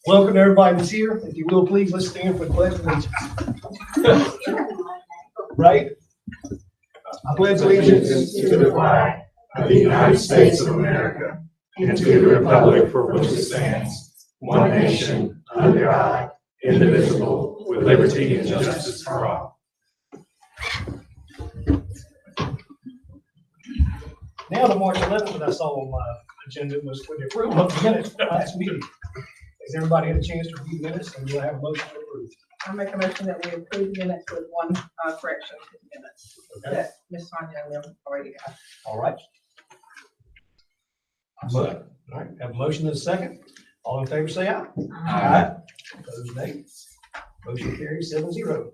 Welcome to everybody that's here. If you will, please, let's stand for the pledge of allegiance. Right? I pledge allegiance to the flag of the United States of America and to the republic for which it stands, one nation, under God, indivisible, with liberty and justice for all. Now, the March 11th that I saw on my agenda was for the approval of the minutes for last meeting. Has everybody had a chance to review the minutes, and we'll have a motion to approve? I make a motion that we approve the minutes with one correction to the minutes that Ms. Sonia and them already got. All right. All right, have a motion and a second. All in favor, say aye. Aye. Opposed, nay. Motion carries 7-0.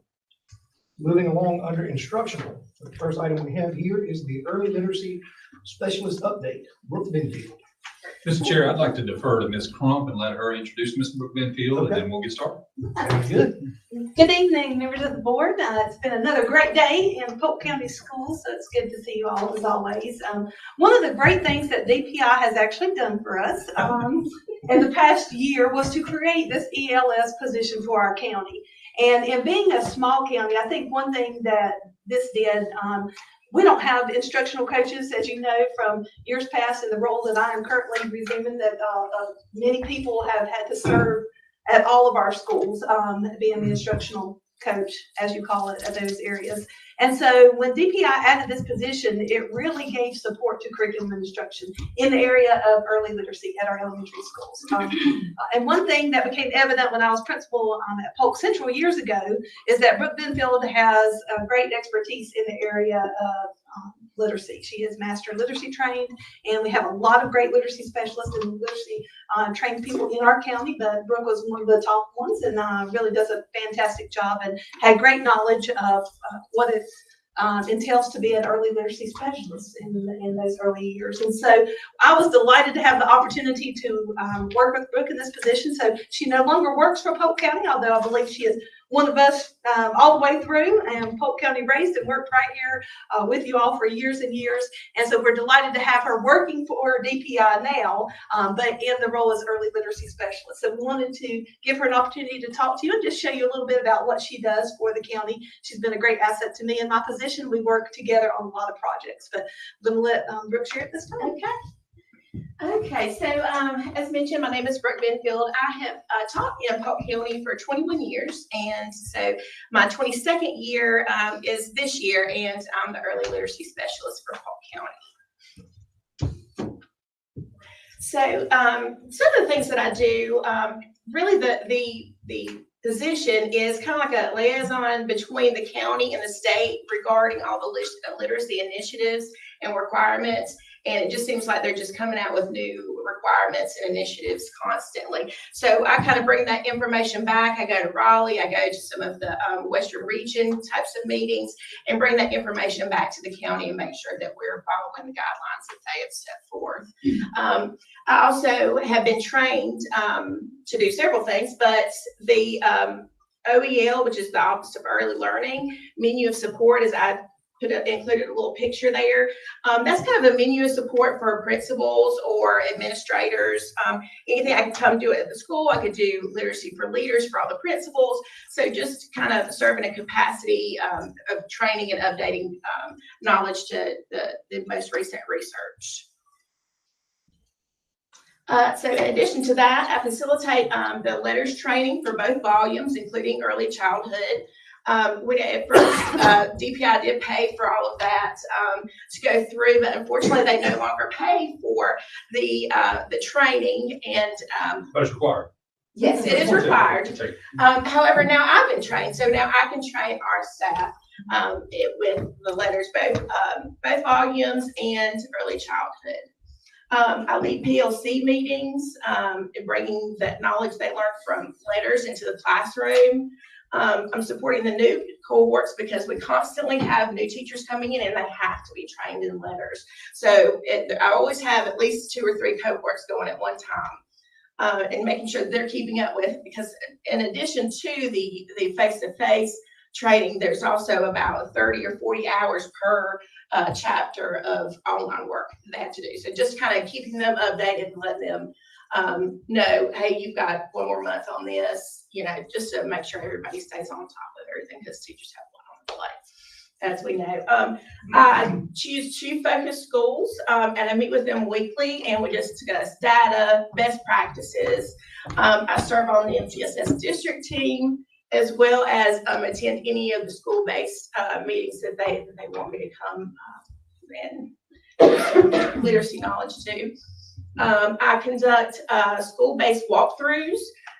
Moving along under instructional, the first item we have here is the early literacy specialist update. Brooke Benfield. Mr. Chair, I'd like to defer to Ms. Crump and let her introduce Mr. Brooke Benfield, Okay. and then we'll get started. Very good. Good evening, members of the board. It's been another great day in Polk County Schools, so it's good to see you all as always. One of the great things that DPI has actually done for us in the past year was to create this ELS position for our county. And in being a small county, I think one thing that this did, we don't have instructional coaches, as you know, from years past in the role that I am currently resuming, that many people have had to serve at all of our schools, being the instructional coach, as you call it, at those areas. And so when DPI added this position, it really gave support to curriculum instruction in the area of early literacy at our elementary schools. And one thing that became evident when I was principal at Polk Central years ago is that Brooke Benfield has a great expertise in the area of literacy. She is master literacy trained, and we have a lot of great literacy specialists and literacy trained people in our county, but Brooke was one of the top ones and really does a fantastic job and had great knowledge of what it entails to be an early literacy specialist in those early years. And so I was delighted to have the opportunity to work with Brooke in this position. So she no longer works for Polk County, although I believe she is one of us all the way through, and Polk County raised and worked right here with you all for years and years. And so we're delighted to have her working for DPI now, but in the role as early literacy specialist. So we wanted to give her an opportunity to talk to you and just show you a little bit about what she does for the county. She's been a great asset to me in my position. We work together on a lot of projects, but I'm going to let Brooke share it this time. Okay, so as mentioned, my name is Brooke Benfield. I have taught in Polk County for 21 years, and so my 22nd year is this year, and I'm the early literacy specialist for Polk County. So some of the things that I do, really the position is kind of like a liaison between the county and the state regarding all the literacy initiatives and requirements. And it just seems like they're just coming out with new requirements and initiatives constantly. So I kind of bring that information back. I go to Raleigh, I go to some of the Western region types of meetings and bring that information back to the county and make sure that we're following the guidelines that they have set forth. I also have been trained to do several things, but the OEL, which is the Office of Early Learning, menu of support, is I included a little picture there. That's kind of a menu of support for principals or administrators. Anything I can come do it at the school. I could do literacy for leaders for all the principals. So just kind of serving a capacity of training and updating knowledge to the most recent research. So in addition to that, I facilitate the letters training for both volumes, including early childhood. At first, DPI did pay for all of that to go through, but unfortunately, they no longer pay for the training. And But it's required. yes, it is required. However, now I've been trained, so now I can train our staff with the letters, both volumes and early childhood. I lead PLC meetings, bringing that knowledge they learned from letters into the classroom. I'm supporting the new cohorts because we constantly have new teachers coming in and they have to be trained in letters. So I always have at least 2 or 3 cohorts going at one time and making sure that they're keeping up with, because in addition to the face-to-face training, there's also about 30 or 40 hours per chapter of online work they have to do. So just kind of keeping them updated and letting them know, hey, you've got one more month on this, you know, just to make sure everybody stays on top of everything, because teachers have a lot on the plate, as we know. I choose 2 focus schools, and I meet with them weekly, and we just discuss data, best practices. I serve on the MTSS district team, as well as attend any of the school-based meetings that they want me to come and literacy knowledge to. I conduct school-based walkthroughs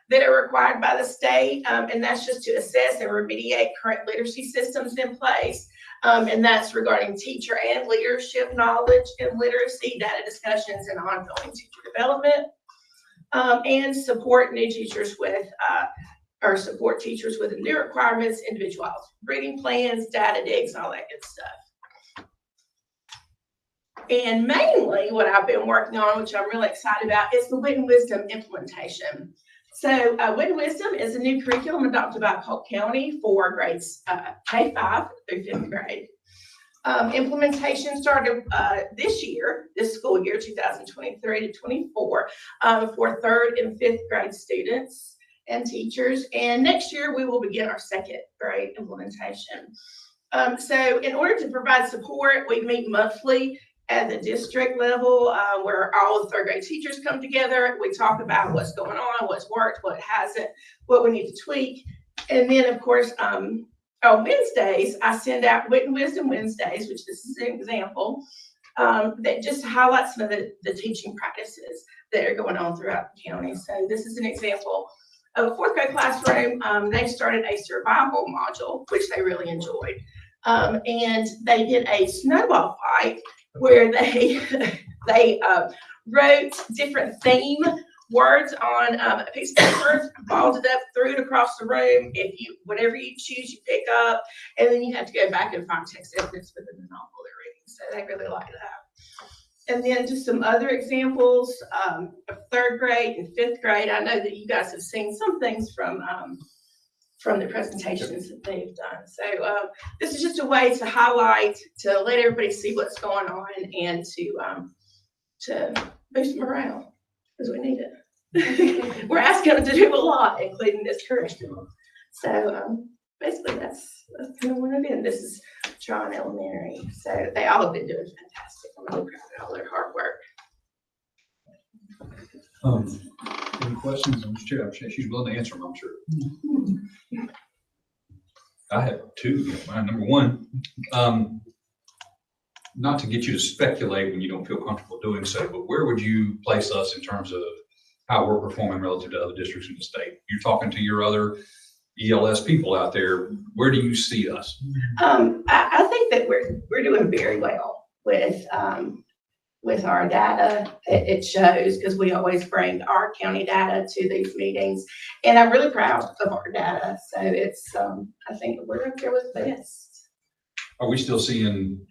that are required by the state, and that's just to assess and remediate current literacy systems in place. And that's regarding teacher and leadership knowledge and literacy, data discussions, and ongoing teacher development. And support new teachers with, or support teachers with the new requirements, individualized reading plans, data digs, all that good stuff. And mainly what I've been working on, which I'm really excited about, is the Wit and Wisdom implementation. So Wit and Wisdom is a new curriculum adopted by Polk County for grades K-5 through 5th grade. Implementation started this school year, 2023 to 24, for 3rd and 5th grade students and teachers. And next year we will begin our 2nd grade implementation. So in order to provide support, we meet monthly at the district level, where all the 3rd grade teachers come together. We talk about what's going on, what's worked, what hasn't, what we need to tweak. And then of course, on Wednesdays, I send out Wit and Wisdom Wednesdays, which this is an example, that just highlights some of the teaching practices that are going on throughout the county. So this is an example of a 4th grade classroom. They started a survival module, which they really enjoyed. And they did a snowball fight where they wrote different theme words on a piece of paper, balled it up, threw it across the room. Whatever you choose, you pick up, and then you have to go back and find text evidence within the novel they're reading. So they really like that. And then just some other examples of 3rd grade and 5th grade. I know that you guys have seen some things from the presentations that they've done. So this is just a way to highlight, to let everybody see what's going on, and to boost morale, because we need it. We're asking them to do a lot, including this curriculum. So basically that's kind of what I've been. This is Tron Elementary. So they all have been doing fantastic. I'm really proud of all their hard work. Any questions? I'm sure she's willing to answer them, I'm sure. I have 2. Number 1, not to get you to speculate when you don't feel comfortable doing so, but where would you place us in terms of how we're performing relative to other districts in the state? You're talking to your other ELS people out there. Where do you see us? I think that we're doing very well with our data. It shows, because we always bring our county data to these meetings, and I'm really proud of our data. So it's I think we're up there with the best. Are we still seeing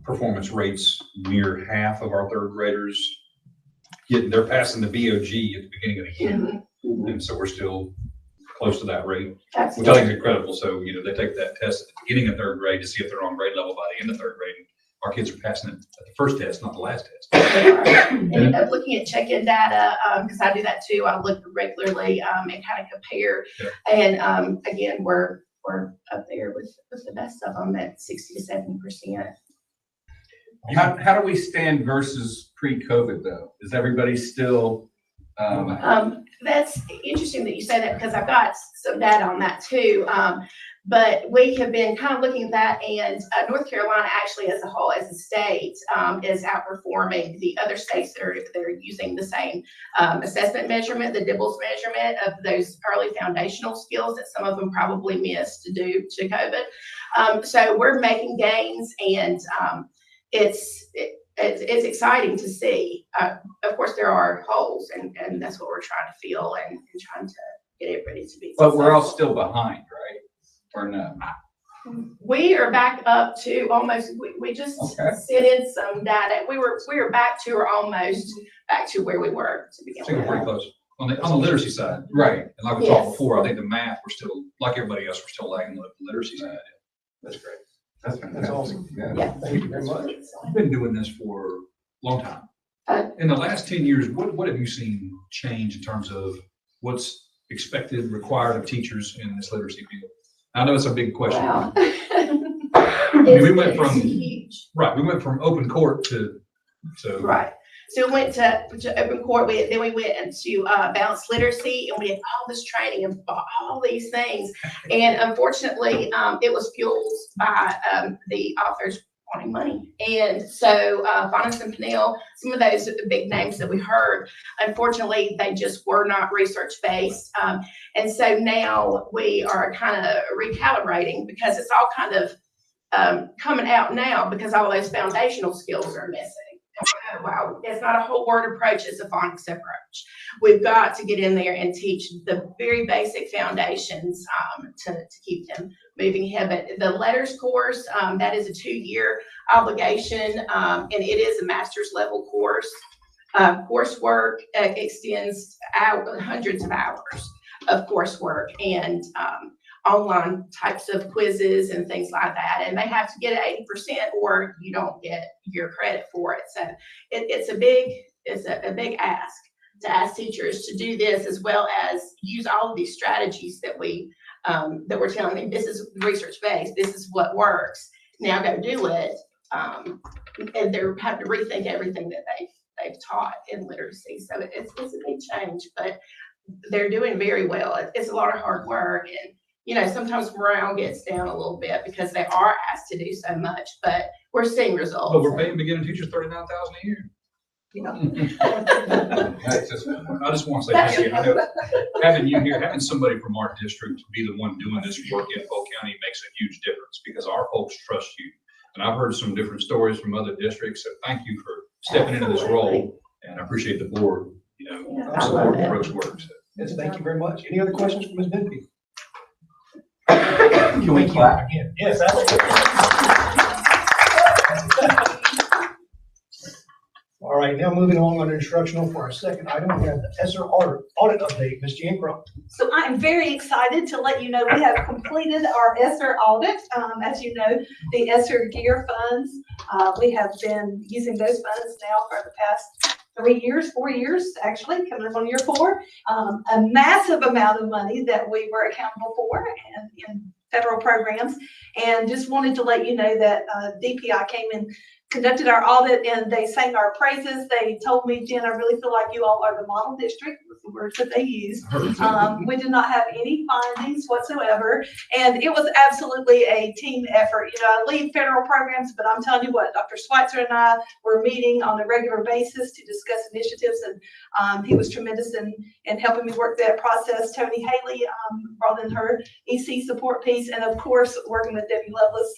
performance rates near half of our 3rd graders they're passing the BOG at the beginning of the year? Mm-hmm. And so we're still close to that rate, Absolutely. which I think is incredible. So, they take that test at the beginning of 3rd grade to see if they're on grade level by the end of 3rd grade. Our kids are passing it at the first test, not the last test. And looking at check-in data, because I do that too. I look regularly and kind of compare. Yeah. And again, we're up there with the best of them at 60 to 70%. How do we stand versus pre-COVID though? Is everybody still? That's interesting that you say that, because I've got some data on that too. But we have been kind of looking at that, and North Carolina actually as a whole, as a state, is outperforming the other states that are using the same assessment measurement, the DIBELS measurement of those early foundational skills that some of them probably missed due to COVID. So we're making gains, and it's exciting to see. Of course, there are holes, and that's what we're trying to fill and trying to get everybody to be successful. But we're all still behind, right? Or no? We are back up to almost, we just sent in some data. We were back to, or almost back to where we were to begin I think with. we're pretty close on the literacy side. Right. And like we talked before, I think the math, we're still, like everybody else, we're still lagging the literacy side. That's great. That's fantastic. That's awesome. Yeah. Yeah. Thank you very much. I've been doing this for a long time. In the last 10 years, what have you seen change in terms of what's expected, required of teachers in this literacy field? I know it's a big question. Wow. We went from- It's huge. Right, we went from open court to, Right. So we went to open court, then we went into balanced literacy, and we had all this training and all these things. And unfortunately, it was fueled by the authors wanting money. And so Bonus and Pennell, some of those big names that we heard, unfortunately, they just were not research-based. And so now we are kind of recalibrating, because it's all kind of coming out now, because all those foundational skills are missing. Wow, it's not a whole word approach, it's a phonics approach. We've got to get in there and teach the very basic foundations to keep them moving ahead. But the letters course, that is a 2-year obligation, and it is a master's level course. Coursework extends out hundreds of hours of coursework, and online types of quizzes and things like that, and they have to get 80% or you don't get your credit for it. So it's a big ask to ask teachers to do this, as well as use all of these strategies that we're telling them, this is research based, this is what works, now go do it. And they're having to rethink everything that they've taught in literacy. So it's a big change, but they're doing very well. It's a lot of hard work, and sometimes morale gets down a little bit because they are asked to do so much, but we're seeing results. but we're paying beginning teachers $39,000 a year. I just want to say thank you. I know having you here, having somebody from our district be the one doing this work in Polk County makes a huge difference, because our folks trust you. And I've heard some different stories from other districts, so thank you for stepping into this role, and I appreciate the board, supporting Brooks' work. So. Yes, thank you very much. Any other questions for Ms. Benfield? Can we clap? Again? Yes, absolutely. All right, now moving along under instructional for our second item, we have the ESSER audit update. Ms. Jancroft. So I am very excited to let you know we have completed our ESSER audit. As you know, the ESSER GEAR funds, we have been using those funds now for the past 4 years, actually, coming up on year 4. A massive amount of money that we were accountable for and in federal programs. And just wanted to let you know that DPI came and conducted our audit, and they sang our praises. They told me, Jen, I really feel like you all are the model district, was the words that they used. We did not have any findings whatsoever, and it was absolutely a team effort. I lead federal programs, but I'm telling you what, Dr. Schweitzer and I were meeting on a regular basis to discuss initiatives, and he was tremendous in helping me work that process. Tony Haley brought in her EC support piece, and of course, working with Debbie Lovelace,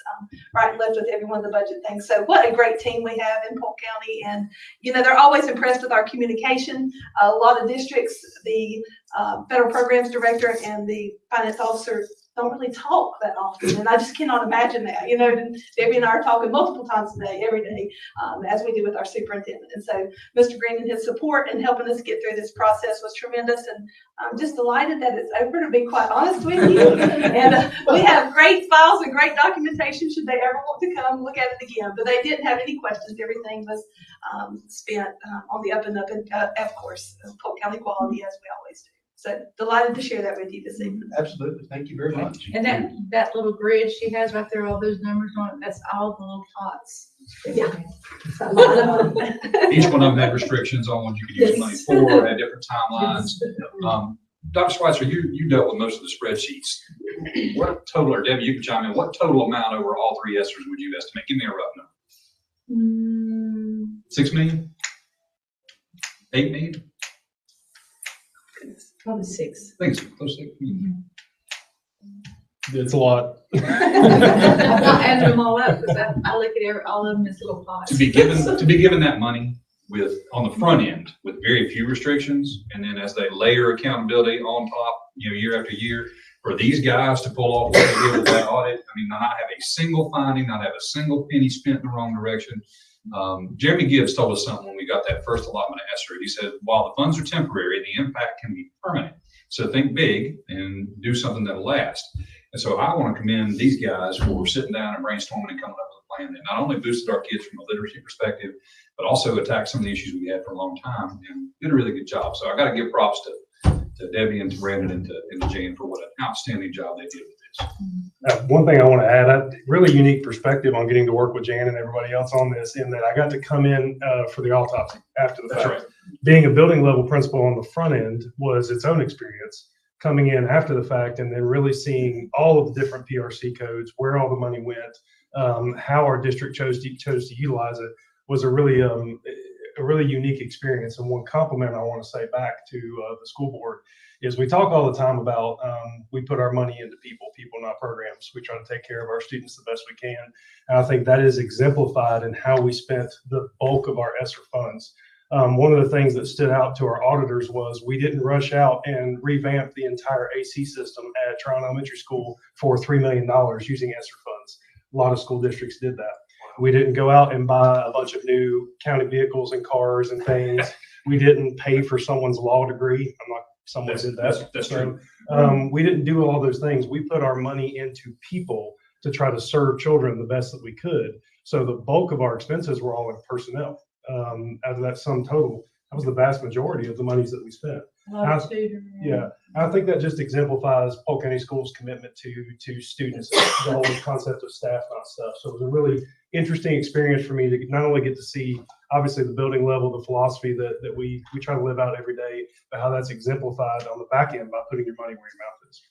right and left with everyone in the budget thing. So what a great team we have in Polk County, and they're always impressed with our communication. A lot of districts, the federal programs director and the finance officer don't really talk that often, and I just cannot imagine that. Debbie and I are talking multiple times a day, every day, as we do with our superintendent. And so Mr. Green and his support in helping us get through this process was tremendous, and I'm just delighted that it's over, to be quite honest with you. And we have great files and great documentation should they ever want to come look at it again. But they didn't have any questions. Everything was spent on the up and up, and of course, Polk County quality, as we always do. So delighted to share that with you this evening. Absolutely. Thank you very much. And that little grid she has right there, all those numbers on it, that's all the little pots. Yeah. A lot of money. Each one of them had restrictions on what you could use money for, had different timelines. Dr. Schweitzer, you dealt with most of the spreadsheets. What total, or Debbie, you can chime in, what total amount over all 3 ESSERs would you estimate? Give me a rough number. 6 million? 8 million? Probably 6. I think it's close to 6 million. It's a lot. I'm not adding them all up, because I look at all of them as little pots. To be given that money on the front end with very few restrictions, and then as they layer accountability on top, year after year, for these guys to pull off what they did with that audit, not have a single finding, not have a single penny spent in the wrong direction. Jeremy Gibbs told us something when we got that first allotment of ESSER. He said, while the funds are temporary, the impact can be permanent. So think big and do something that'll last. And so I want to commend these guys for sitting down and brainstorming and coming up with a plan that not only boosted our kids from a literacy perspective, but also attacked some of the issues we had for a long time and did a really good job. So I got to give props to Debbie and to Brandon and to Jan for what an outstanding job they did with this. One thing I want to add, a really unique perspective on getting to work with Jan and everybody else on this, in that I got to come in for the autopsy after the That's fact. right. Being a building level principal on the front end was its own experience. Coming in after the fact and then really seeing all of the different PRC codes, where all the money went, how our district chose to utilize it, was a really unique experience. And one compliment I want to say back to the school board is we talk all the time about we put our money into people, not programs. We try to take care of our students the best we can. And I think that is exemplified in how we spent the bulk of our ESSER funds. One of the things that stood out to our auditors was we didn't rush out and revamp the entire AC system at Tryon Elementary School for $3 million using ESSER funds. A lot of school districts did that. We didn't go out and buy a bunch of new county vehicles and cars and things. We didn't pay for someone's law degree. Someone did that. That's true. We didn't do all those things. We put our money into people to try to serve children the best that we could. So the bulk of our expenses were all in personnel. Out of that sum total, that was the vast majority of the monies that we spent. Yeah, I think that just exemplifies Polk County Schools' commitment to students, the whole concept of staff, not stuff. So it was a really interesting experience for me to not only get to see, obviously, the building level, the philosophy that we try to live out every day, but how that's exemplified on the back end by putting your money where your mouth is.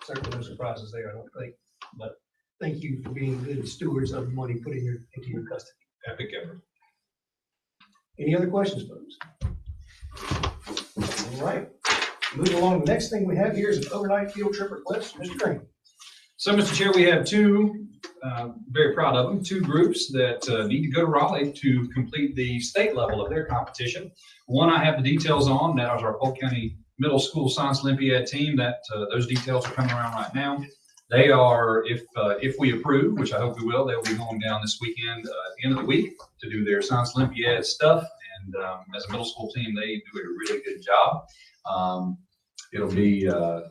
Certainly no surprises there, I don't think, but thank you for being good stewards of money put into your custody. Epic effort. Any other questions, folks? All right, moving along, the next thing we have here is an overnight field trip request, Mr. Green. So, Mr. Chair, we have two, very proud of them, two groups that need to go to Raleigh to complete the state level of their competition. One I have the details on, that is our Polk County Middle School Science Olympiad team. That those details are coming around right now. They are, if we approve, which I hope we will, they'll be going down this weekend at the end of the week to do their Science Olympiad stuff. And as a middle school team, they do a really good job. It'll be an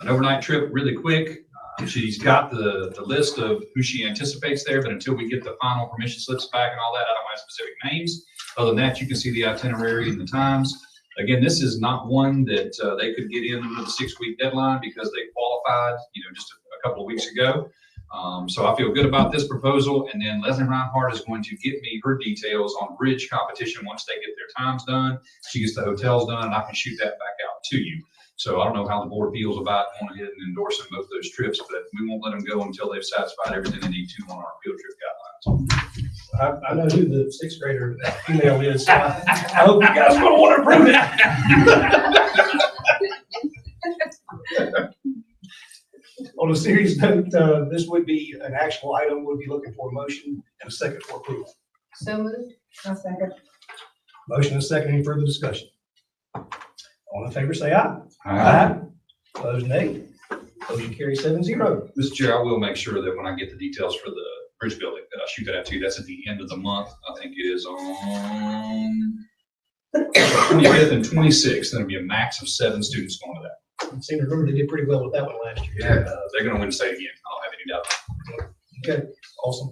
overnight trip, really quick. She's got the list of who she anticipates there, but until we get the final permission slips back and all that, I don't have specific names. Other than that, you can see the itinerary and the times. Again, this is not one that they could get in under the 6-week deadline because they qualified, just a couple of weeks ago. So I feel good about this proposal. And then Leslie Reinhardt is going to get me her details on bridge competition once they get their times done. She gets the hotels done, and I can shoot that back out to you. So I don't know how the board feels about going ahead and endorsing both those trips, but we won't let them go until they've satisfied everything they need to on our field trip guidelines. I know who the sixth grader female is, so I hope you guys are going to want to approve it. On a serious note, this would be an actual item. We'll be looking for a motion and a second for approval. So moved. I'll second. Motion and a second. Any further discussion? All in favor, say aye. Aye. Opposed, nay. Motion carries 7-0. Mr. Chair, I will make sure that when I get the details for the bridge building, that I shoot that out to you. That's at the end of the month. I think it is on 25th and 26th. There'll be a max of 7 students going to that. I seem to remember they did pretty well with that one last year. Yeah, they're going to win state again. I don't have any doubt. Okay, awesome.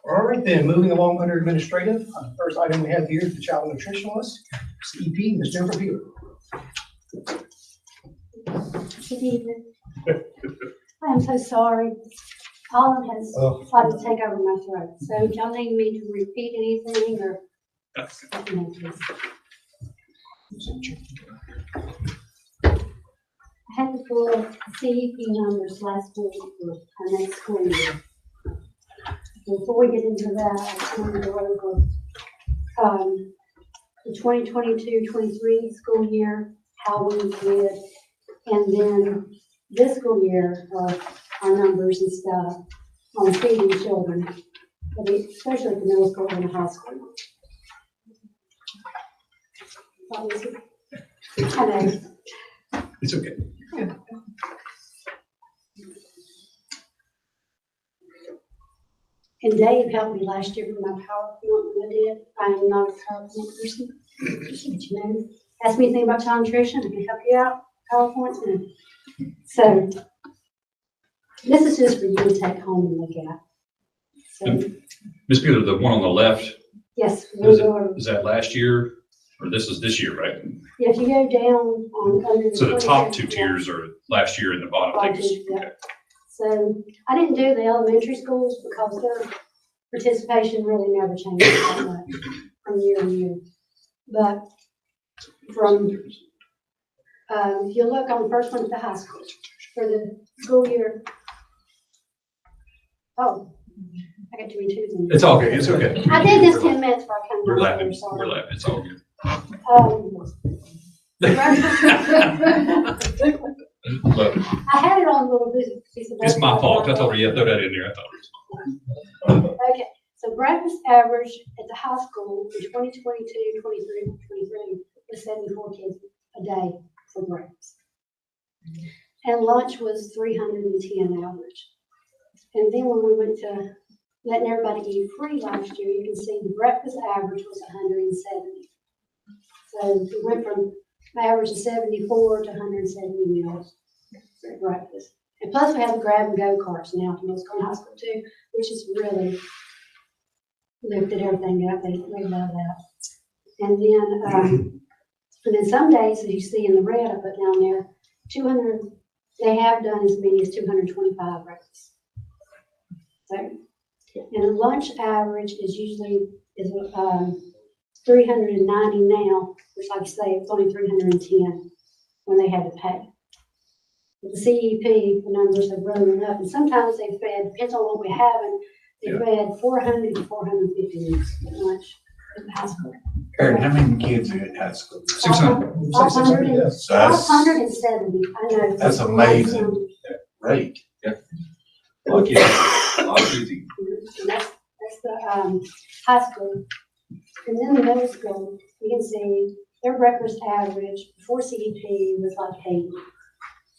All right then, moving along under administrative. The first item we have here is the child nutritionalist, CEP, Ms. Jennifer Peeler. Good evening. I'm so sorry. Pollen has tried to take over my throat. So do y'all need me to repeat anything or? No, please. I had to pull up CEP numbers last week for our next school year. Before we get into that, I just want to go over the 2022-23 school year, how we did, and then this school year, our numbers and stuff on feeding children, especially the middle school and the high school. I know. It's okay. And Dave helped me last year with my PowerPoint when I did. I am not a PowerPoint person, but you know. Ask me anything about child nutrition, I can help you out. PowerPoints in. So this is just for you to take home and look at. So, Ms. Peter, the one on the left, yes. is that last year, or this is this year, right? If you go down on under the. So the top two 27th, tiers are last year and the bottom, I think is, Yeah. okay. So I didn't do the elementary schools because their participation really never changes that much from year to year. But from, if you look on the first one at the high school, for the school year. Oh, I got 2 and 2s in there. It's all good, it's okay. I did this 10 minutes before I come. We're laughing, downstairs, we're sorry. laughing, it's all good. But I had it on a little piece of. it's my fault, I told her, yeah, throw that in there, I thought it was. Okay, so breakfast average at the high school in 2022, 23 was 74 kids a day for breakfast. And lunch was 310 average. And then when we went to letting everybody eat free last year, you can see the breakfast average was 170. So we went from an average of 74 to 170 meals for breakfast. And plus we have the grab and go carts now at Mills High School too, which is really lifted everything up. They love that. And then some days, as you see in the red I put down there, 200, they have done as many as 225 breakfasts. So, and the lunch average is usually 390 now, which like I say, it's only 310 when they had to pay. With the CEP, the numbers have grown up, and sometimes they fed, depends on what we have, and they fed 400 to 450 meals at lunch at the high school. Karen, how many kids are at high school? 600. 570, So that's, 570, I know. that's amazing rate. Lucky, a lot of easy. And that's the high school. And then the middle school, you can see their breakfast average before CEP was like 80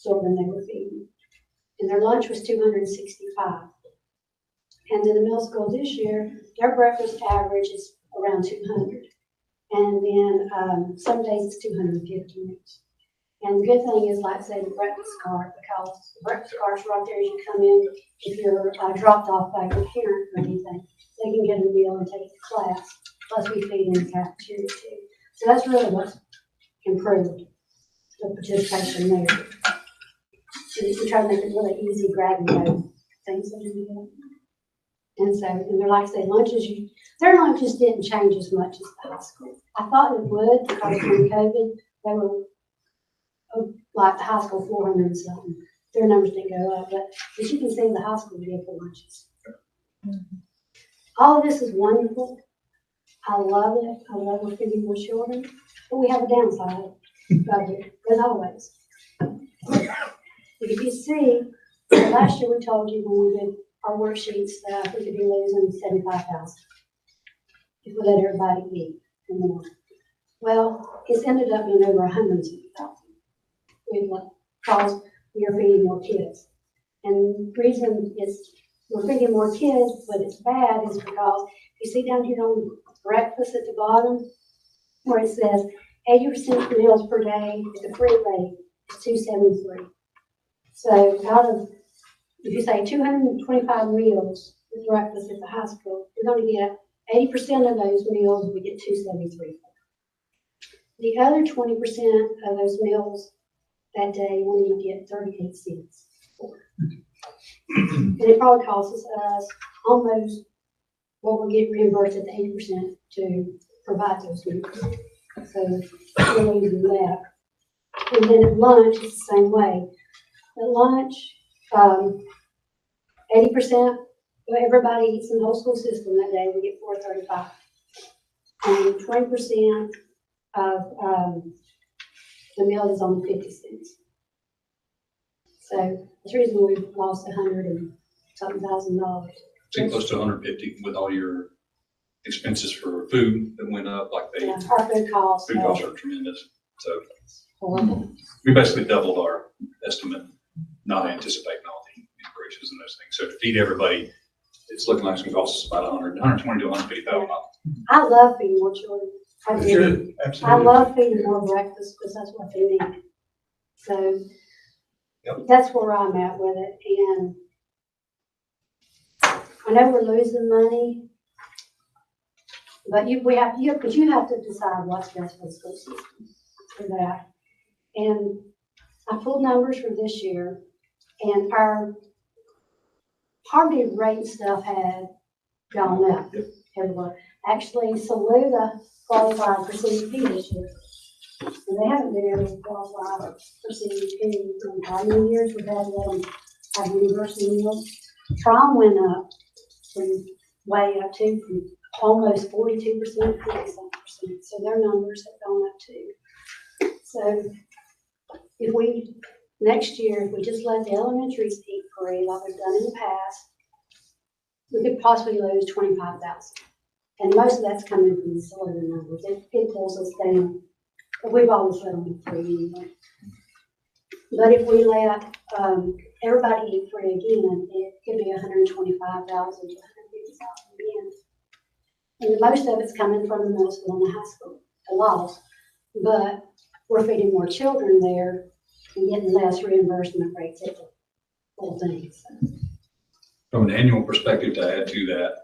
children they were feeding. And their lunch was 265. And then the middle school this year, their breakfast average is around 200. And then some days it's 250 meals. And the good thing is, like say, the breakfast cart, because the breakfast cart's right there as you come in. If you're dropped off by your parent or anything, they can get a meal and take it to class. Plus we feed in the cafeteria too. So that's really what's improved the participation there. So we try to make it really easy, grab and go things that you do. And so, and they're like I say, their lunches didn't change as much as the high school. I thought it would because during COVID, they were like the high school 400 and something. Their numbers didn't go up, but as you can see, the high school did for lunches. All of this is wonderful. I love it. I love we're feeding more children, but we have a downside of it, as always. If you see, last year we told you when we did our worksheets that we could be losing 75,000 if we let everybody eat and more. Well, it's ended up being over 170,000. Because we are feeding more kids. And the reason we're feeding more kids, but it's bad, is because you see down here on breakfast at the bottom, where it says 80% meals per day, the free rate is 273. So out of, if you say 225 meals with breakfast at the high school, you're going to get 80% of those meals, we get 273. The other 20% of those meals that day, we need to get 38 cents for. And it probably costs us almost what we get reimbursed at the 80% to provide those meals. So we're losing that. And then at lunch, it's the same way. At lunch, 80%, everybody eats in the whole school system that day, we get $4.35. And 20% of the meal is only 50 cents. So that's the reason we've lost $100,000 and something. I think close to 150 with all your expenses for food that went up, like they, Yeah, our food costs. food costs are tremendous. So Horrible. we basically doubled our estimate, not anticipating all the increases and those things. So to feed everybody, it's looking like it's going to cost us about 120 to 150,000. I love feeding more children. I do. Good, I absolutely. love feeding more breakfast because that's what they need. So Yep. that's where I'm at with it. And I know we're losing money, but you have to decide what's best for the school system for that. And I pulled numbers for this year, and our poverty rate stuff had gone up everywhere. Actually, Saluda qualified for CDP this year. And they haven't been able to qualify for CDP in how many years we've had them have university meals. Prom went up from way up to from almost 42% to 47%. So their numbers have gone up too. So if we, next year, if we just let the elementaries eat free like we've done in the past, we could possibly lose 25,000. And most of that's coming from the Saluda numbers. It pulls us down. But we've always let them eat free anyway. But if we let everybody eat free again, it could be 125,000 to 150,000 again. And most of it's coming from the middle school and the high school, a lot. But we're feeding more children there and getting less reimbursement rates at the whole thing. From an annual perspective, to add to that,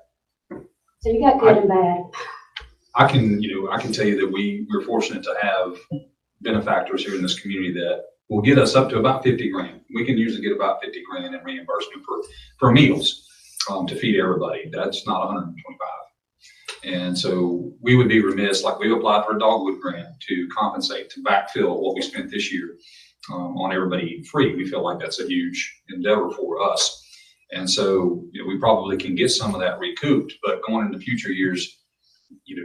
So you got good and bad. I can tell you that we're fortunate to have benefactors here in this community that will get us up to about 50 grand. We can usually get about 50 grand in reimbursement for meals to feed everybody. That's not 125. And so we would be remiss, like we've applied for a dogwood grant to compensate, to backfill what we spent this year on everybody eating free. We feel like that's a huge endeavor for us. And so, we probably can get some of that recouped, but going into future years,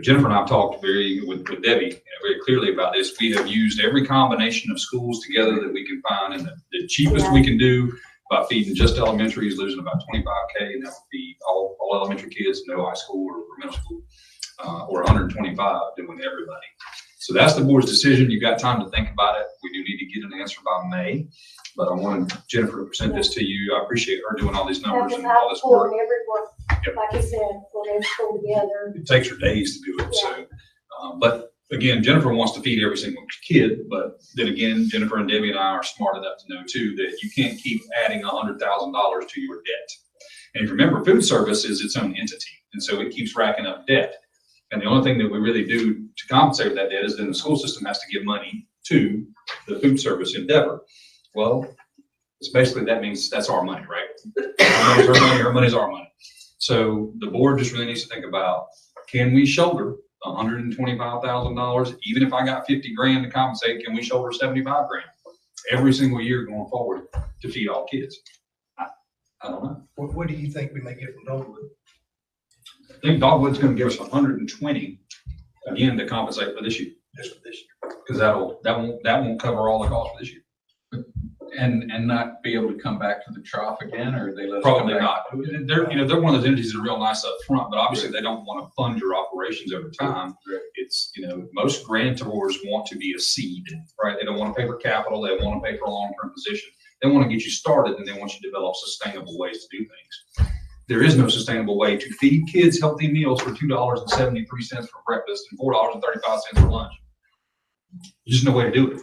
Jennifer and I have talked with Debbie very clearly about this. We have used every combination of schools together that we can find, and the cheapest we can do by feeding just elementary is losing about 25K, and that would be all elementary kids, no high school or middle school, or 125 doing everybody. So that's the board's decision. You've got time to think about it. We do need to get an answer by May, but I wanted Jennifer to present this to you. I appreciate her doing all these numbers and all this work. Yep. Like I said, pull every school together. It takes her days to do it. So, but again, Jennifer wants to feed every single kid, but then again, Jennifer and Debbie and I are smart enough to know too that you can't keep adding $100,000 to your debt. And if you remember, food service is its own entity, and so it keeps racking up debt. And the only thing that we really do to compensate for that debt is then the school system has to give money to the food service endeavor. Well, it's basically, that means that's our money, right? Our money's her money, her money's our money. So the board just really needs to think about, can we shoulder $125,000? Even if I got 50 grand to compensate, can we shoulder 75 grand every single year going forward to feed all kids? I don't know. What do you think we may get from Dogwood? I think Dogwood's going to give us 120 again to compensate for this year. Just for this year. Because that won't cover all the costs for this year. And not be able to come back to the trough again, or they let us Probably come not. back? They're one of those entities that are real nice up front, but obviously they don't want to fund your operations over time. It's, most grantors want to be a seed, right? They don't want to pay for capital. They want to pay for a long-term position. They want to get you started, and they want you to develop sustainable ways to do things. There is no sustainable way to feed kids healthy meals for $2.73 for breakfast and $4.35 for lunch. There's just no way to do it.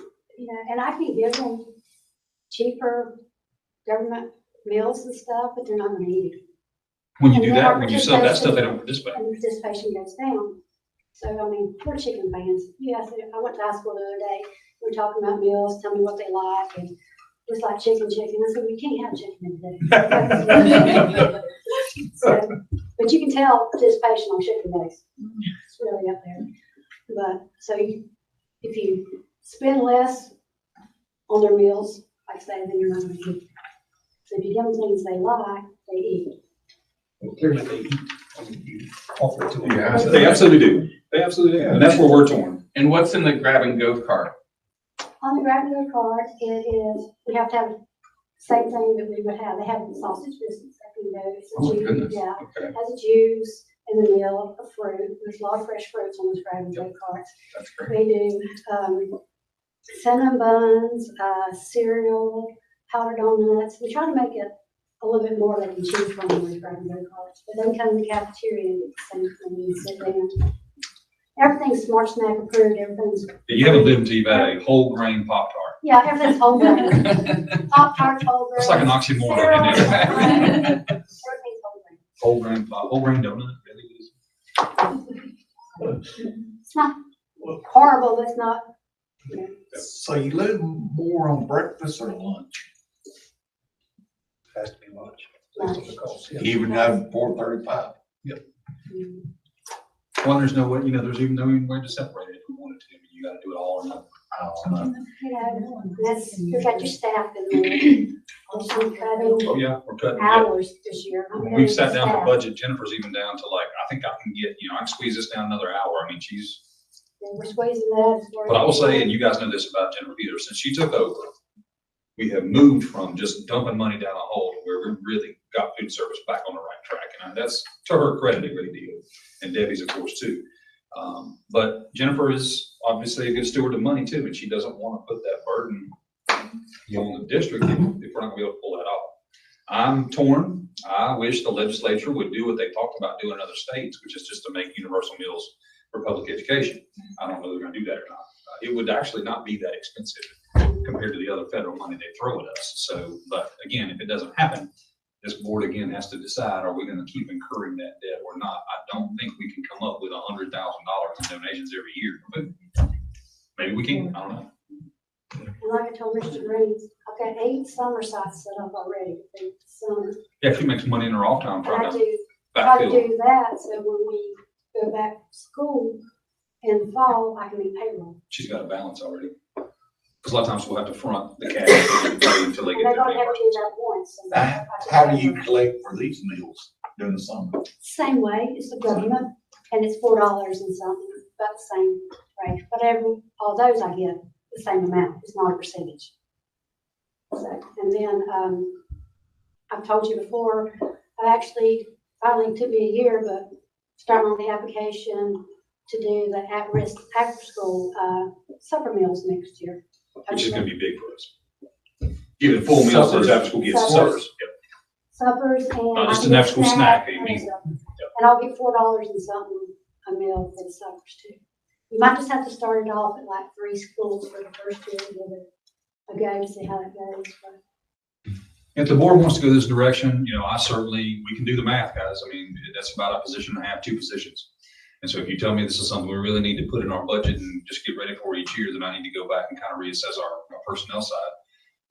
And I can give them cheaper government meals and stuff, but they're not going to eat it. When you do that, when you sell that stuff, they don't participate. And the participation goes down. So, we're chicken fans. Yes, I went to high school the other day. We were talking about meals, tell me what they like, and just like chicken. I said, we can't have chicken today. So, but you can tell participation on chicken days. It's really up there. But, so if you spend less on their meals, like I say, then you're not going to eat. So if you give them things they like, they eat. Well, clearly they eat. You offer it to them. Yeah. They absolutely do. They absolutely do. And that's where we're torn. And what's in the grab and go cart? On the grab-and-go cart, we have to have the same thing that we would have. They have sausage biscuits, it's Oh, a my juice, goodness. yeah. Okay, Has a juice and the meal of fruit. There's a lot of fresh fruits on those grab-and-go carts. that's great. We do cinnamon buns, cereal, powdered donuts. We try to make it a little bit more they can choose from on those grab-and-go carts. But they come in the cafeteria and get the same thing and sit down. Everything's Smart Snack approved, everything's. You haven't lived until you've had a whole grain Pop-Tart. Yeah, everything's whole grain. Pop-Tarts, whole grain. It's like an oxymoron, cereal, isn't it? everything's whole grain. Whole grain donut, really is. It's not horrible, but it's not, So you live more on breakfast or lunch? Has to be lunch. Lunch. Even at 4:35? Well, there's no way, there's even no way to separate it if we wanted to. You gotta do it all or nothing. you know, that's, you got your staff in there. There's some cutting Oh, yeah, we're cutting. Yeah. hours this year. When we've sat down for budget, Jennifer's even down to like, I think I can get, I can squeeze this down another hour. I mean, We're squeezing that. but I will say, and you guys know this about Jennifer either, since she took over, we have moved from just dumping money down a hole to where we really got food service back on the right track. And that's to her credit, a great deal. And Debbie's, of course, too. But Jennifer is obviously a good steward of money too, and she doesn't want to put that burden on the district if we're not gonna be able to pull that off. I'm torn. I wish the legislature would do what they talked about doing in other states, which is just to make universal meals for public education. I don't know if they're gonna do that or not. It would actually not be that expensive compared to the other federal money they throw at us. So, but again, if it doesn't happen, this board again has to decide, are we gonna keep incurring that debt or not? I don't think we can come up with $100,000 in donations every year, but maybe we can, I don't know. And like I told Mr. Green, I've got 8 summer sites set up already for the summer. Yeah, she makes money in her off time And trying I to do try to backfill. do that, so when we go back to school in the fall, I can be payroll. She's got a balance already. Because a lot of times we'll have to front the cash and pay until they And get they're their gonna have to reimbursement. do that once. so Now, I just how do have you to- collect for these meals during the summer? Same way, it's the government, and it's $4 and something, about the same rate. Whatever, all those I get the same amount, it's not a percentage. So, and then, I've told you before, I actually, finally took me a year, but starting on the application to do the at-risk after-school, supper meals next year. Which is gonna be big for us. Giving full meals to those after school kids, suppers. Yep. Suppers and. Not just I an get after-school snack, you mean. And I'll get $4 and something a meal for the suppers too. We might just have to start it off at like 3 schools for the first year, and give it a go to see how it goes. But If the board wants to go this direction, we can do the math, guys. I mean, that's about a position and a half, 2 positions. And so if you tell me this is something we really need to put in our budget and just get ready for each year, then I need to go back and kind of reassess our personnel side.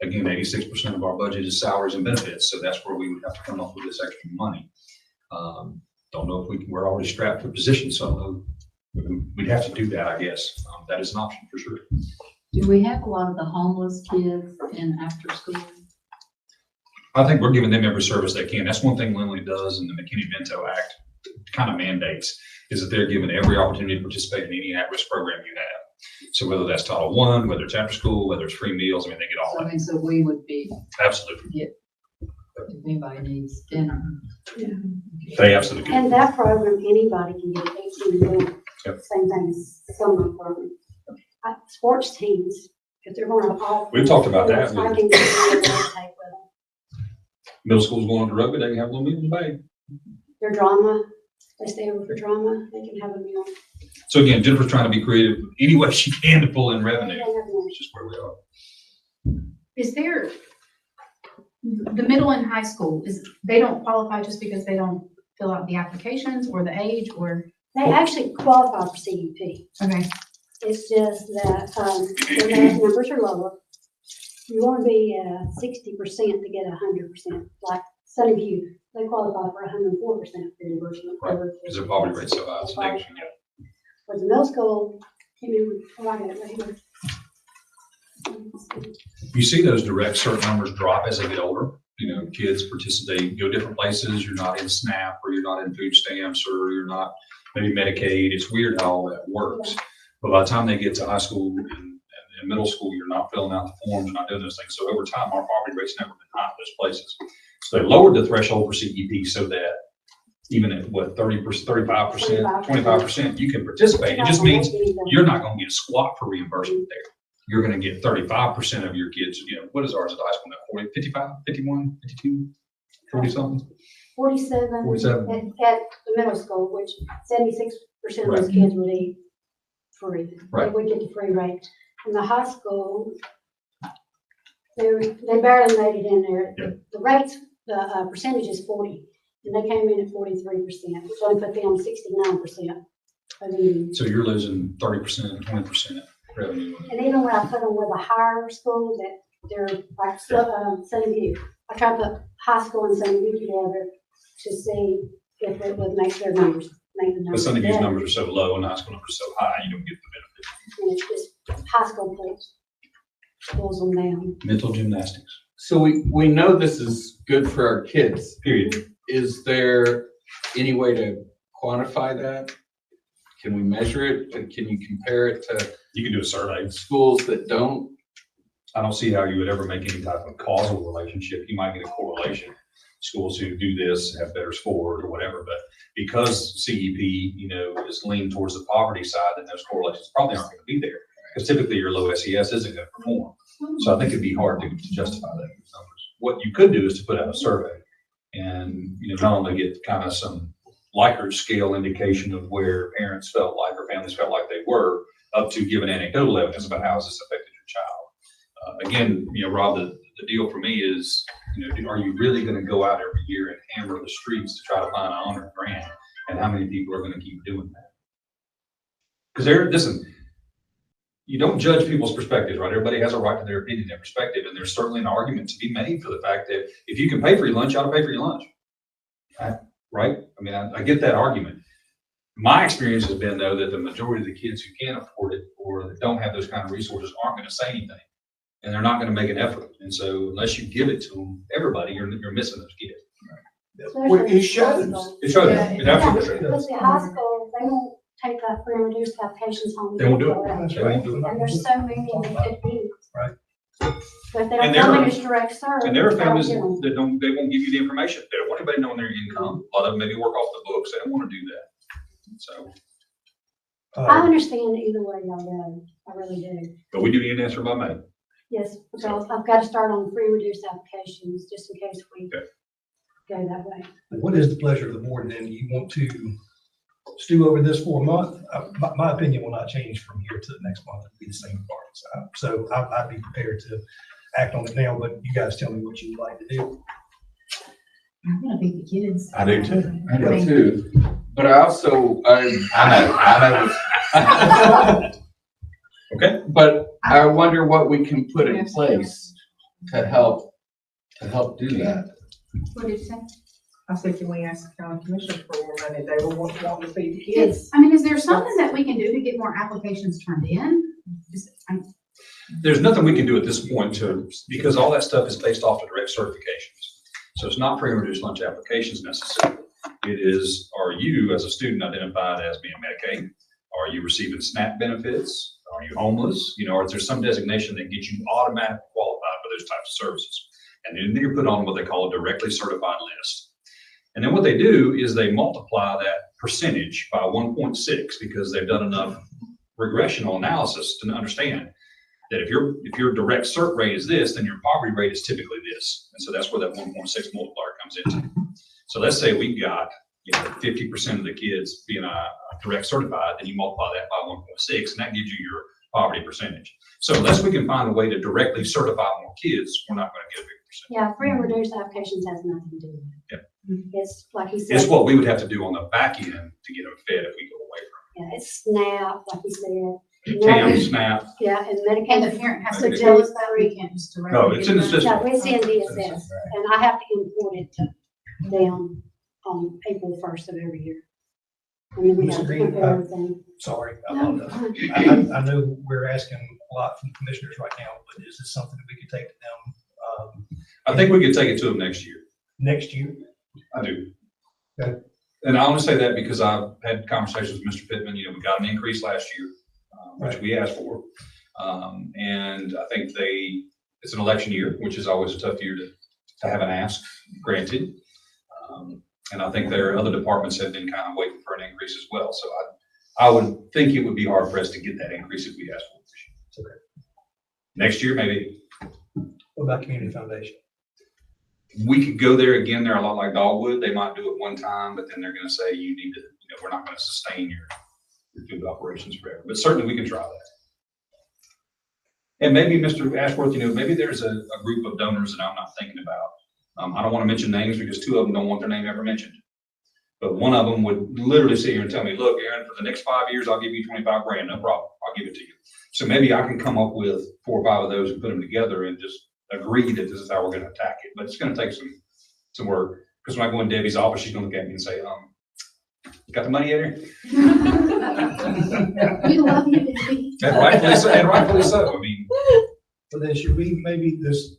Again, 86% of our budget is salaries and benefits, so that's where we would have to come up with this extra money. Don't know if we're already strapped for positions, so we'd have to do that, I guess. That is an option for sure. Do we have a lot of the homeless kids in after school? I think we're giving them every service they can. That's one thing Lindley does, and the McKinney-Vento Act kind of mandates, is that they're given every opportunity to participate in any at-risk program you have. So whether that's Title I, whether it's after school, whether it's free meals, I mean, they get all So I that. mean, so we would be, Absolutely. if anybody needs dinner. They absolutely can. And that program, anybody can get 18 meals. Yep. Same thing as summer program. Sports teams, if they're going to offer. We've talked about that. I can get them to take with them. Middle school's going on to rugby, they can have a little meal in the bag. Their drama, they stay over for drama, they can have a meal. So again, Jennifer's trying to be creative any way she can to pull in They revenue. have lunch. It's just where we are. Is there, the middle and high school, they don't qualify just because they don't fill out the applications or the age or? They actually qualify for CUP. Okay. It's just that, their math numbers are lower. You want to be 60% to get 100%, like Sunnyview, they qualify for 104% reimbursement. Right, because their poverty rate's so high, so they, yeah. For the middle school, I got it right here. You see those direct cert numbers drop as they get older. Kids participate, go different places. You're not in SNAP, or you're not in food stamps, or you're not maybe Medicaid. It's weird how all that works. But by the time they get to high school and middle school, you're not filling out the forms, you're not doing those things. So over time, our poverty rate's never been high in those places. So they lowered the threshold for CEP so that even at 30%, 35%, 25%, you can participate. It just means you're not going to get squat for reimbursement there. You're going to get 35% of your kids. What is ours at high school now? 40, 55, 51, 52, 40 something? 47 47. at the middle school, which 76% of those Right. kids would eat free. Right. They would get the free rate. In the high school, They barely made it in there. Yeah. The rates, the percentage is 40, and they came in at 43%, which only put them 69% of the. So you're losing 30%, 20% revenue. And even when I put them with a higher school, that they're like Sunny View, I tried to put high school and Sunny View together to see if it would make their numbers, make the But numbers some of these better. numbers are so low and high school numbers are so high, you don't get the And it's just high school pulls them down. benefit. Mental gymnastics, So we know this is good for our kids. period. Is there any way to quantify that? Can we measure it? Can you compare it to You can do a survey. schools that don't? I don't see how you would ever make any type of causal relationship. You might get a correlation. Schools who do this have better scores or whatever, but because CEP, is leaned towards the poverty side, then those correlations probably aren't going to be there. Because typically your low SES isn't going to perform. So I think it'd be hard to justify that in numbers. What you could do is to put out a survey and, not only get kind of some Likert scale indication of where parents felt like or families felt like they were, up to giving anecdotal evidence about how has this affected your child. Again, Rob, the deal for me is, are you really going to go out every year and hammer the streets to try to find $100,000? And how many people are going to keep doing that? Because listen, you don't judge people's perspectives, right? Everybody has a right to their opinion and perspective, and there's certainly an argument to be made for the fact that if you can pay for your lunch, you ought to pay for your lunch, right? I mean, I get that argument. My experience has been, though, that the majority of the kids who can't afford it or that don't have those kind of resources aren't going to say anything, and they're not going to make an effort. And so unless you give it to them, everybody, you're missing those kids. Well, it shows. It shows. Yeah. It absolutely But does. the high school, they won't take that free and reduced applications home. They won't do it. And They won't do it. there's so many that could be. Right. But if they And don't there come are- in as direct serve. And there are they don't families get 'em. that they won't give you the information. They don't want anybody knowing their income. A lot of them maybe work off the books. They don't want to do that. So, I understand either way y'all go, I really do. but we do need an answer by May. Yes, because I've got to start on free reduced applications, just in case we Okay. go that way. What is the pleasure of the board then? Do you want to stew over this for a month? My opinion will not change from here to the next month. It'll be the same regardless. So I'd be prepared to act on it now, but you guys tell me what you would like to do. I'm gonna beat the kids. I do too. I do mean- too. But I also, I know. Okay? But I wonder what we can put in place to help do that. What did you say? I said, can we ask the county commissioners for more money? They will want to feed the kids. Is there something that we can do to get more applications turned in? There's nothing we can do at this point because all that stuff is based off of direct certifications. So it's not free and reduced lunch applications necessarily. It is, are you as a student identified as being Medicaid? Are you receiving SNAP benefits? Are you homeless? Or is there some designation that gets you automatically qualified for those types of services? And then you're put on what they call a directly certified list. And then what they do is they multiply that percentage by 1.6 because they've done enough regressional analysis to understand that if your direct cert rate is this, then your poverty rate is typically this. And so that's where that 1.6 multiplier comes into. So let's say we've got 50% of the kids being direct certified, then you multiply that by 1.6, and that gives you your poverty percentage. So unless we can find a way to directly certify more kids, we're not going to get a big percentage. Yeah, free and reduced applications has nothing to do with it. It's like you said. It's what we would have to do on the back end to get them fed if we go away from Yeah, it's SNAP, like you said. it. TAM, SNAP. Yeah, and And Medicaid. the parent has to tell us that, we can't just directly. No, it's in the give them- system. No, it's in DSS, and I have to import it to them on April 1st of every year. And then we have to Mr. Green, compare everything. Sorry. No, I know we're asking a lot from commissioners right now, but is this something that we could take to them I think we could take it to them next year. next year? I do. Okay. And I only say that because I've had conversations with Mr. Pittman. We got an increase last year, which Right. we asked for. And I think it's an election year, which is always a tough year to have an ask granted. And I think there are other departments have been kind of waiting for an increase as well. So I would think it would be hard for us to get that increase if we asked for it this year. Okay. Next year, maybe. What about community foundation? We could go there again. They're a lot like Dogwood. They might do it one time, but then they're going to say you need to, we're not going to sustain your food operations forever. But certainly we can try that. And maybe, Mr. Ashworth, maybe there's a group of donors that I'm not thinking about. I don't want to mention names because two of them don't want their name ever mentioned. But one of them would literally sit here and tell me, look, Aaron, for the next 5 years, I'll give you 25 grand, no problem. I'll give it to you. So maybe I can come up with 4 or 5 of those and put them together and just agree that this is how we're going to attack it. But it's going to take some work. Because when I go in Debbie's office, she's going to look at me and say, got the money in here? We love you, Debbie. And rightfully so. I mean, But then should we maybe just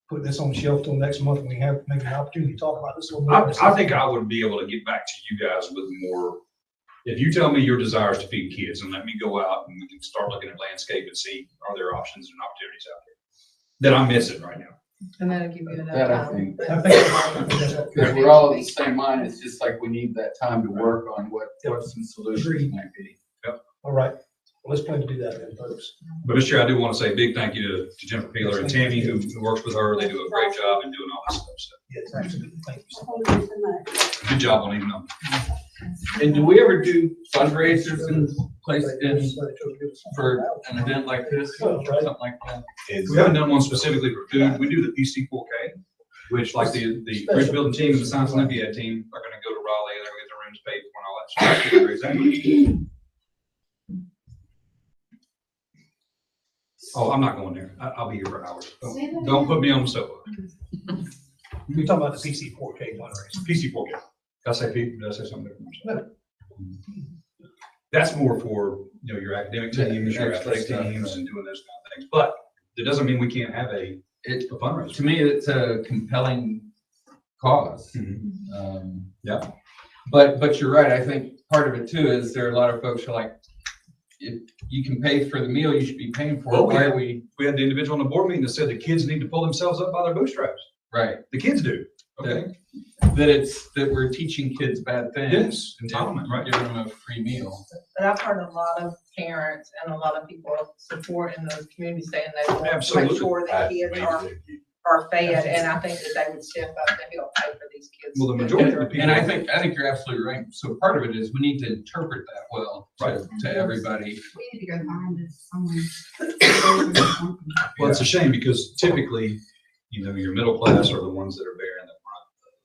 put this on the shelf till next month and we have maybe an opportunity to talk about this a little more? I think I would be able to get back to you guys with more. If you tell me your desire is to feed kids, and let me go out and we can start looking at landscape and see, are there options and opportunities out there that I'm missing right now? And that'll give you enough That I time. think. I think Because we're all of the same mind, it's just like we need that time to work on what some solutions might be. All right, well, let's plan to do that then, folks. But Mr. Chair, I do want to say a big thank you to Jennifer Peeler and Tammy who works with her. They do a great job in doing all this stuff. So Yes, absolutely. Thank you so Thank you so much. good job on even know. And do we ever do fundraisers in place for an event like this, or Right. something like that? We haven't done one specifically for food. We do the PC4K, which like the bridge building team and the Science Olympiad team are going to go to Raleigh. They're going to get their rooms paid for and all that stuff. Exactly. Oh, I'm not going there. I'll be here for hours. Don't put me on the sofa. We're talking about the PC4K fundraiser. PC4K. Did I say Pete? Did I say something different? No. That's more for, your academic teams, your athletic teams and doing those kind of things. But it doesn't mean we can't have a fundraiser. To me, it's a compelling cause. Yeah. But you're right. I think part of it too is there are a lot of folks who are like, if you can pay for the meal, you should be paying for it. Well, Why are we? We had the individual on the board meeting that said the kids need to pull themselves up by their bootstraps. Right. The kids do. Okay. That we're teaching kids bad things. Yes, entitlement, right. Giving them a free meal. But I've heard a lot of parents and a lot of people support in the community saying they want to Absolutely. make sure that kids are fed, and I think that they would step up to help pay for these kids. Well, the majority of the people. And I think you're absolutely right. So part of it is we need to interpret that well Right. to everybody. We need to go find someone. Well, it's a shame because typically, your middle class are the ones that are bearing the brunt.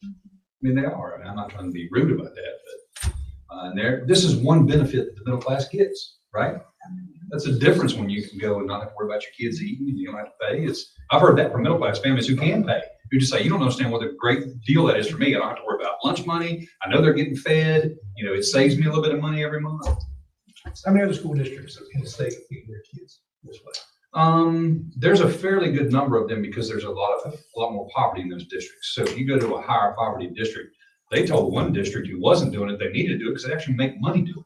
I mean, they are. I'm not trying to be rude about that, but this is one benefit that the middle class gets, right? That's a difference when you can go and not have to worry about your kids eating and you don't have to pay. I've heard that from middle class families who can pay, who just say, you don't understand what a great deal that is for me. I don't have to worry about lunch money. I know they're getting fed. It saves me a little bit of money every month. How many other school districts in the state feed their kids this way? There's a fairly good number of them because there's a lot more poverty in those districts. So if you go to a higher poverty district, they told one district who wasn't doing it, they needed to do it because they actually make money doing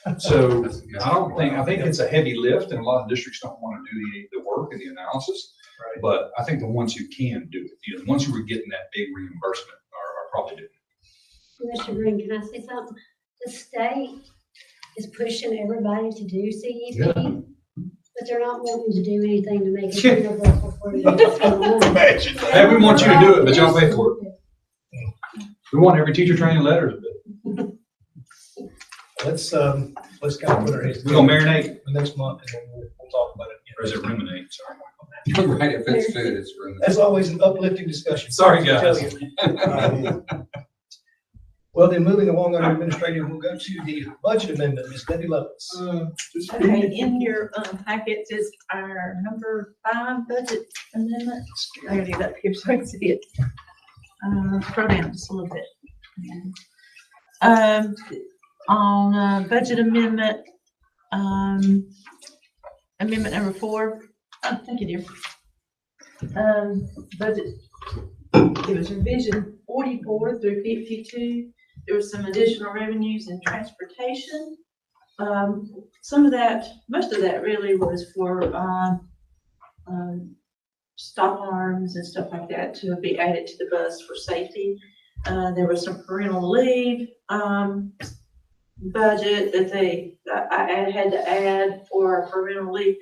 it. So I think it's a heavy lift and a lot of districts don't want to do the work and the analysis. Right. But I think the ones who can do it, the ones who are getting that big reimbursement are probably doing it. Mr. Green, can I say something? The state is pushing everybody to do CEP, but they're not wanting to do anything to make it universal for you. Hey, we want you to do it, but y'all pay for it. We want every teacher training letters. Let's kind of put our heads. We're gonna marinate. The next month, and then we'll talk about it again. Or is it ruminate? Sorry. Right, if it's food, it's room. As always, an uplifting discussion. Sorry, guys. Well, then, moving along under administrative, we'll go to the budget amendment, Ms. Debbie Lovelace. Okay, in your packets is our number 5 budget amendment. I got it up here so I can see it. Scroll down just a little bit. On budget amendment, amendment number 4. Oh, thank you, dear. Budget, it was revision 44 through 52. There was some additional revenues in transportation. Some of that, most of that really was for stop arms and stuff like that to be added to the bus for safety. There was some parental leave budget that I had to add for parental leave.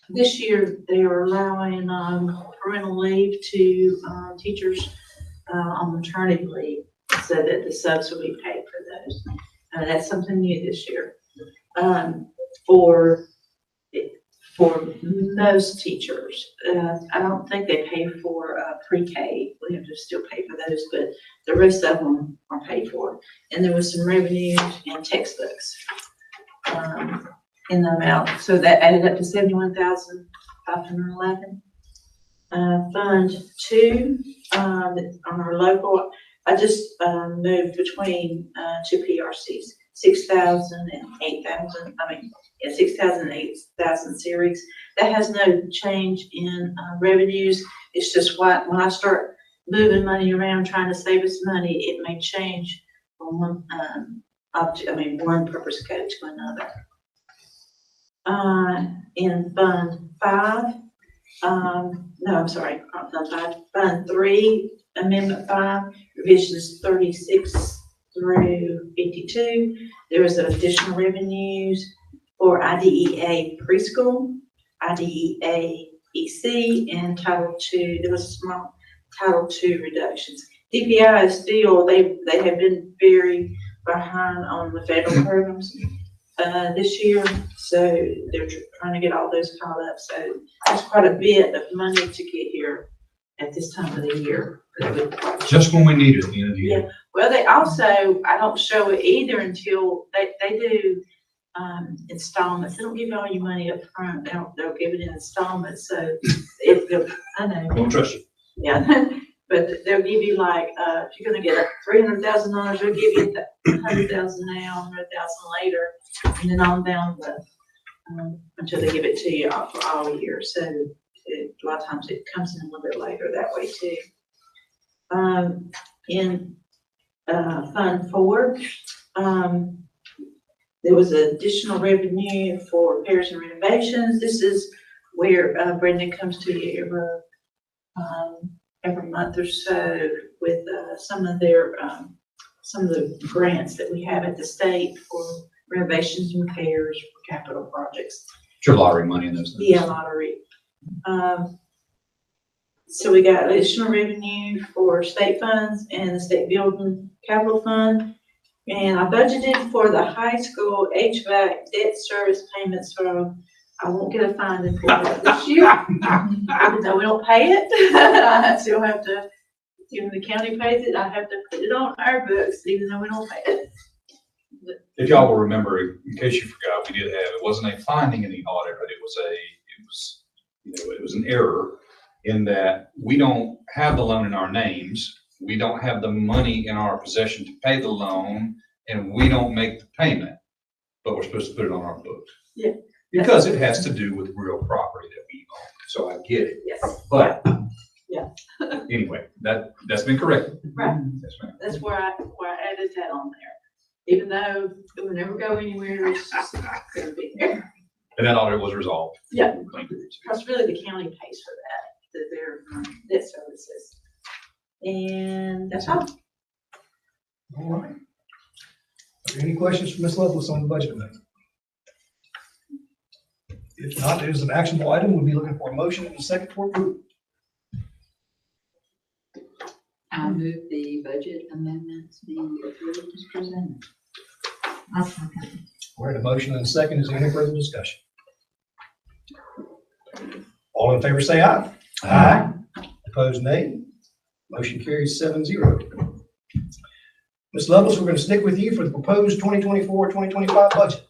This year, they are allowing parental leave to teachers on maternity leave so that the subs will be paid for those. That's something new this year. For for most teachers. I don't think they pay for pre-K. We have to still pay for those, but the rest of them are paid for. And there was some revenues in textbooks in the amount. So that added up to $71,511. Fund 2 on our local, I just moved between 2 PRCs, 6,000 and 8,000. I mean, yeah, 6,000 and 8,000 series. That has no change in revenues. It's just what when I start moving money around, trying to save us money, it may change from one one purpose code to another. In Fund 5. No, I'm sorry, not Fund 5. Fund 3, Amendment 5, revisions 36 through 52. There was additional revenues for IDEA preschool, IDEA EC, and Title II. There was small Title II reductions. DPI is still, they have been very behind on the federal programs this year, so they're trying to get all those caught up. So that's quite a bit of money to get here at this time of the year. Just when we need it at the end of the year. Yeah. Well, they also, I don't show it either until they do installments. They don't give you all your money up front. They'll give it in installments. So I know. Don't trust you. Yeah. But they'll give you like, if you're gonna get $300,000, they'll give you $100,000 now, $100,000 later, and then on down until they give it to you for all year. So a lot of times it comes in a little bit later that way too. In Fund 4, there was additional revenue for repairs and renovations. This is where Brendan comes to you every month or so with some of the grants that we have at the state for renovations and repairs for capital projects. Your lottery money and those things. Yeah, lottery. So we got additional revenue for state funds and the state building capital fund. And I budgeted for the high school HVAC debt service payments, so I won't get a finding for that this year. Even though we don't pay it, I still have to, even the county pays it, I have to put it on our books, even though we don't pay it. If y'all will remember, in case you forgot, we did have, it wasn't a finding in the audit, but it was an error in that we don't have the loan in our names. We don't have the money in our possession to pay the loan, and we don't make the payment, but we're supposed to put it on our books. Yeah. Because it has to do with real property that we own. So I get it. Yes. But yeah. Anyway, that's been corrected. Right. Yes, ma'am. That's where I added that on there. Even though it would never go anywhere, it's just gonna be there. And that audit was resolved. Yeah. Clean. Because really the county pays for their debt services. And that's all. All right. Are there any questions for Ms. Lovelace on the budget amendment? If not, it is an actionable item. We'll be looking for a motion and a second for approval. I move the budget amendments be approved as presented. I'll second. We're in a motion and a second. Is there any further discussion? All in favor say aye. Aye. Opposed, nay. Motion carries 7-0. Ms. Lovelace, we're going to stick with you for the proposed 2024-2025 budget.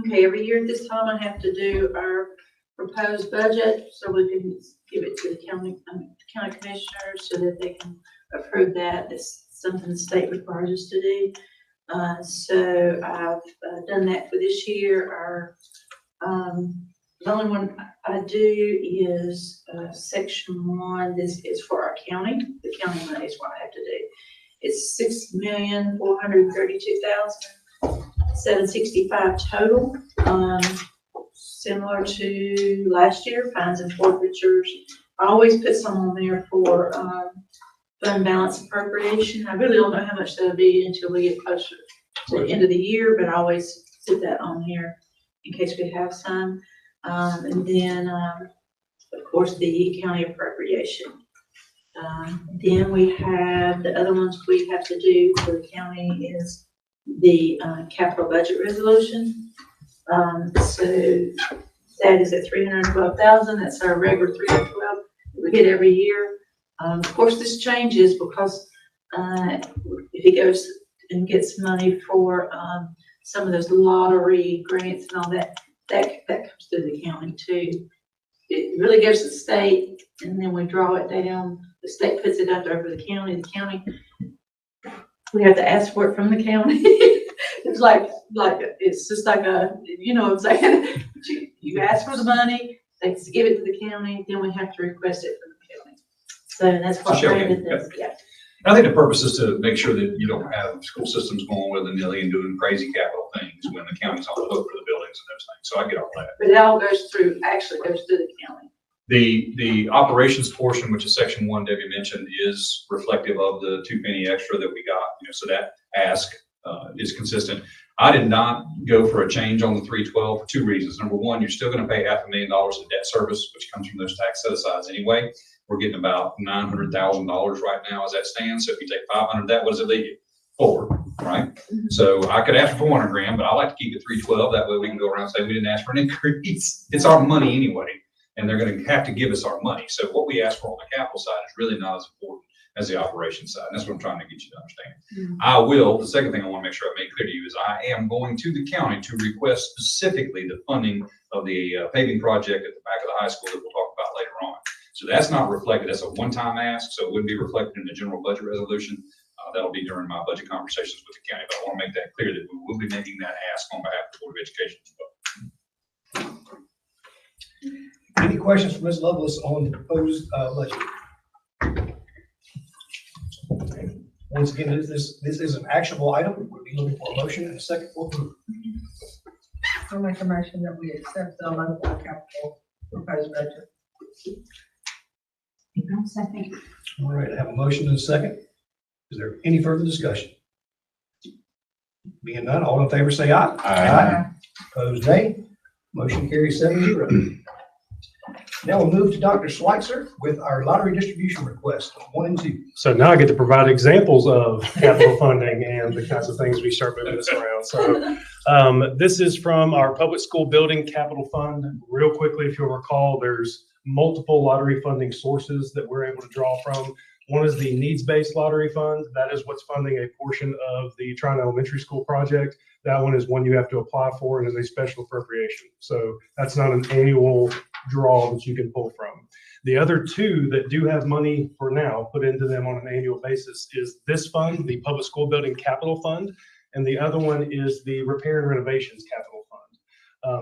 Okay, every year at this time, I have to do our proposed budget so we can give it to the county commissioners so that they can approve that. It's something the state requires us to do. So I've done that for this year. The only one I do is section 1. This is for our county. The county money is what I have to do. It's $6,432,765 total. Similar to last year, fines and forfeitures. I always put some on there for fund balance appropriation. I really don't know how much that'll be until we get closer to the end of the year, but I always put that on here in case we have some. And then, of course, the county appropriation. Then we have the other ones we have to do for the county is the capital budget resolution. So That is at 312,000. That's our regular 312 we get every year. Of course, this changes because if he goes and gets money for some of those lottery grants and all that, that comes through the county too. It really goes to the state, and then we draw it down. The state puts it out there for the county. The county, we have to ask for it from the county. It's like it's just like a, you know what I'm saying? You ask for the money, they give it to the county, then we have to request it from the county. So that's what Sure. Brandon does, yeah. I think the purpose is to make sure that you don't have school systems going willy-nilly and doing crazy capital things when the county's on the hook for the buildings and those things. So I get all that. But it all actually goes through the county. The operations portion, which is section 1, Debbie mentioned, is reflective of the 2 penny extra that we got. So that ask is consistent. I did not go for a change on the 312 for 2 reasons. Number one, you're still going to pay $500,000 in debt service, which comes from those tax set-asides anyway. We're getting about $900,000 right now as that stands. So if you take 500 of that, what does it leave you? 4, right? So I could ask for 400 grand, but I like to keep it 312. That way we can go around and say we didn't ask for an increase. It's our money anyway, and they're going to have to give us our money. So what we ask for on the capital side is really not as important as the operations side. And that's what I'm trying to get you to understand. I will, the second thing I want to make sure I make clear to you is I am going to the county to request specifically the funding of the paving project at the back of the high school that we'll talk about later on. So that's not reflected. That's a one-time ask, so it wouldn't be reflected in the general budget resolution. That'll be during my budget conversations with the county, but I want to make that clear that we will be making that ask on behalf of the Board of Education as well. Any questions for Ms. Lovelace on the proposed budget? Once again, this is an actionable item. We'll be looking for a motion and a second for approval. I'll make a motion that we accept the local capital proposed budget. I'll second. All right, I have a motion and a second. Is there any further discussion? Being none, all in favor say aye. Aye. Opposed, nay. Motion carries 7-0. Now we'll move to Dr. Schweitzer with our lottery distribution request, 1 and 2. So now I get to provide examples of capital funding and the kinds of things we start moving this around. So this is from our public school building capital fund. Real quickly, if you'll recall, there's multiple lottery funding sources that we're able to draw from. One is the needs-based lottery fund. That is what's funding a portion of the Tryon Elementary School project. That one is one you have to apply for and is a special appropriation. So that's not an annual draw that you can pull from. The other 2 that do have money for now put into them on an annual basis is this fund, the Public School Building Capital Fund, and the other one is the Repair and Renovations Capital Fund.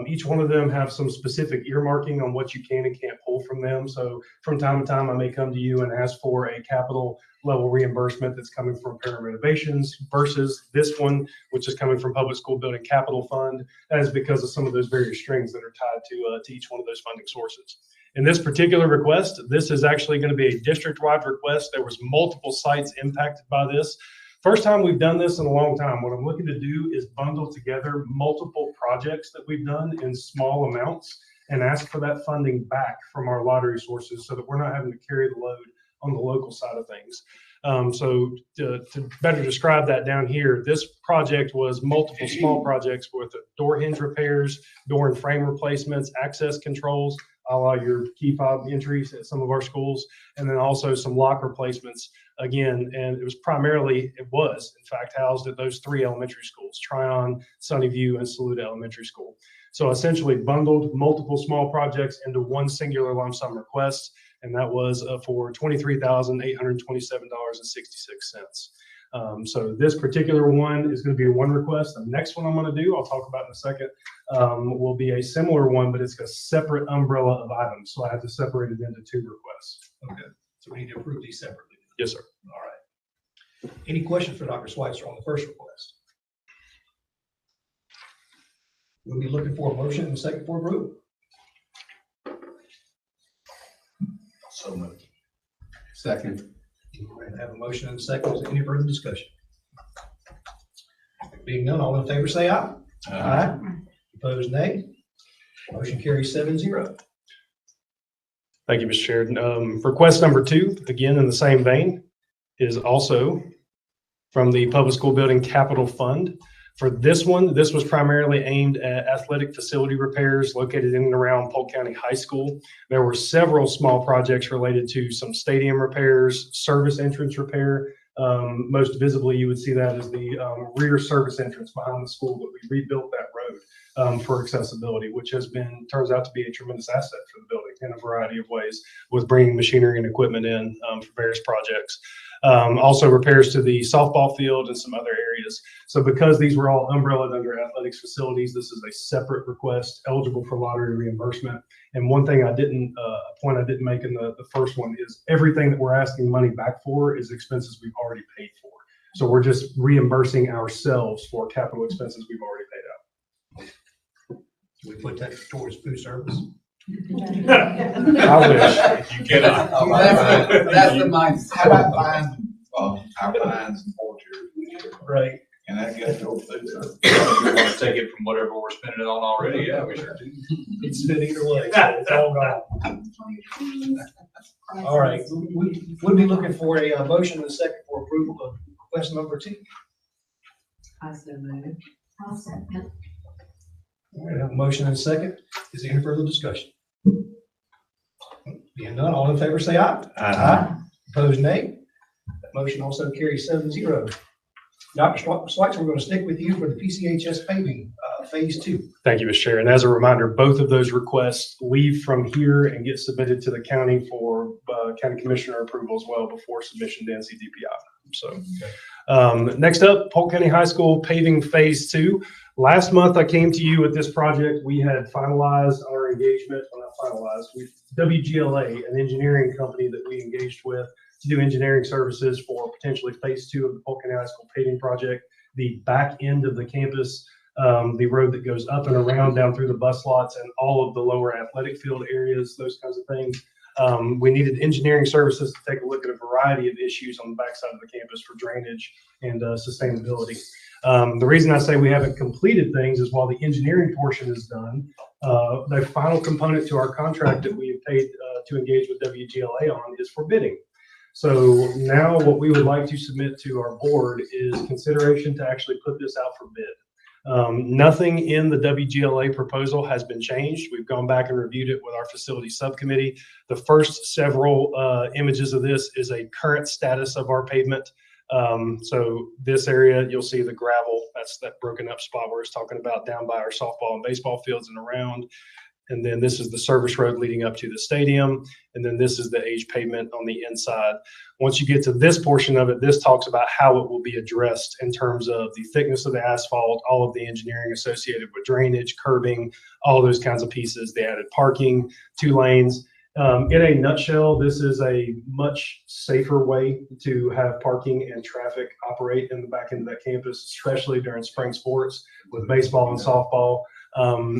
Each one of them have some specific earmarking on what you can and can't pull from them. So from time to time, I may come to you and ask for a capital level reimbursement that's coming from repair and renovations versus this one, which is coming from Public School Building Capital Fund. That is because of some of those various strings that are tied to each one of those funding sources. In this particular request, this is actually going to be a district-wide request. There was multiple sites impacted by this. First time we've done this in a long time. What I'm looking to do is bundle together multiple projects that we've done in small amounts and ask for that funding back from our lottery sources so that we're not having to carry the load on the local side of things. So to better describe that down here, this project was multiple small projects with door hinge repairs, door and frame replacements, access controls, a la your key fob entries at some of our schools, and then also some lock replacements again. And it was in fact, housed at those 3 elementary schools, Tryon, Sunnyview, and Saluda Elementary School. So essentially bundled multiple small projects into one singular lump sum request. And that was for $23,827.66. So this particular one is going to be one request. The next one I'm going to do, I'll talk about in a second, will be a similar one, but it's a separate umbrella of items. So I have to separate it into 2 requests. Okay, so we need to approve these separately. Yes, sir. All right. Any questions for Dr. Schweitzer on the first request? We'll be looking for a motion and a second for approval. So moved. Second. All right, I have a motion and a second. Is there any further discussion? Being none, all in favor say aye. Aye. Opposed, nay. Motion carries 7-0. Thank you, Mr. Chair. Request number 2, again in the same vein, is also from the Public School Building Capital Fund For this one, this was primarily aimed at athletic facility repairs located in and around Polk County High School. There were several small projects related to some stadium repairs, service entrance repair. Most visibly, you would see that as the rear service entrance behind the school, but we rebuilt that road for accessibility, which turns out to be a tremendous asset for the building in a variety of ways with bringing machinery and equipment in for various projects. Also repairs to the softball field and some other areas. So because these were all umbrellaed under athletics facilities, this is a separate request eligible for lottery reimbursement. And one thing a point I didn't make in the first one is everything that we're asking money back for is expenses we've already paid for. So we're just reimbursing ourselves for capital expenses we've already paid out. We put that towards food service. I wish. You cannot. That's the mindset. How about fines, our fines and forfeitures? Right. And that gets over food service. If we want to take it from whatever we're spending it on already, yeah, we sure do. It's been either way, so it's all gone. All right, we would be looking for a motion and a second for approval of request number 2. I so moved. I'll second. All right, I have a motion and a second. Is there any further discussion? Being none, all in favor say aye. Aye. Opposed, nay. That motion also carries 7-0. Dr. Schweitzer, we're going to stick with you for the PCHS paving, phase 2. Thank you, Mr. Chair. And as a reminder, both of those requests leave from here and get submitted to the county for county commissioner approval as well before submission to NCDPI. So next up, Polk County High School paving phase 2. Last month, I came to you with this project. We had finalized our engagement, well, not finalized, WGLA, an engineering company that we engaged with to do engineering services for potentially phase 2 of the Polk County High School paving project. The back end of the campus, the road that goes up and around down through the bus lots and all of the lower athletic field areas, those kinds of things. We needed engineering services to take a look at a variety of issues on the backside of the campus for drainage and sustainability. The reason I say we haven't completed things is while the engineering portion is done, the final component to our contract that we have paid to engage with WGLA on is for bidding. So now what we would like to submit to our board is consideration to actually put this out for bid. Nothing in the WGLA proposal has been changed. We've gone back and reviewed it with our facility subcommittee. The first several images of this is a current status of our pavement. So this area, you'll see the gravel, that's that broken up spot where it's talking about down by our softball and baseball fields and around. And then this is the service road leading up to the stadium. And then this is the age pavement on the inside. Once you get to this portion of it, this talks about how it will be addressed in terms of the thickness of the asphalt, all of the engineering associated with drainage, curbing, all those kinds of pieces, the added parking, 2 lanes. In a nutshell, this is a much safer way to have parking and traffic operate in the back end of that campus, especially during spring sports with baseball and softball.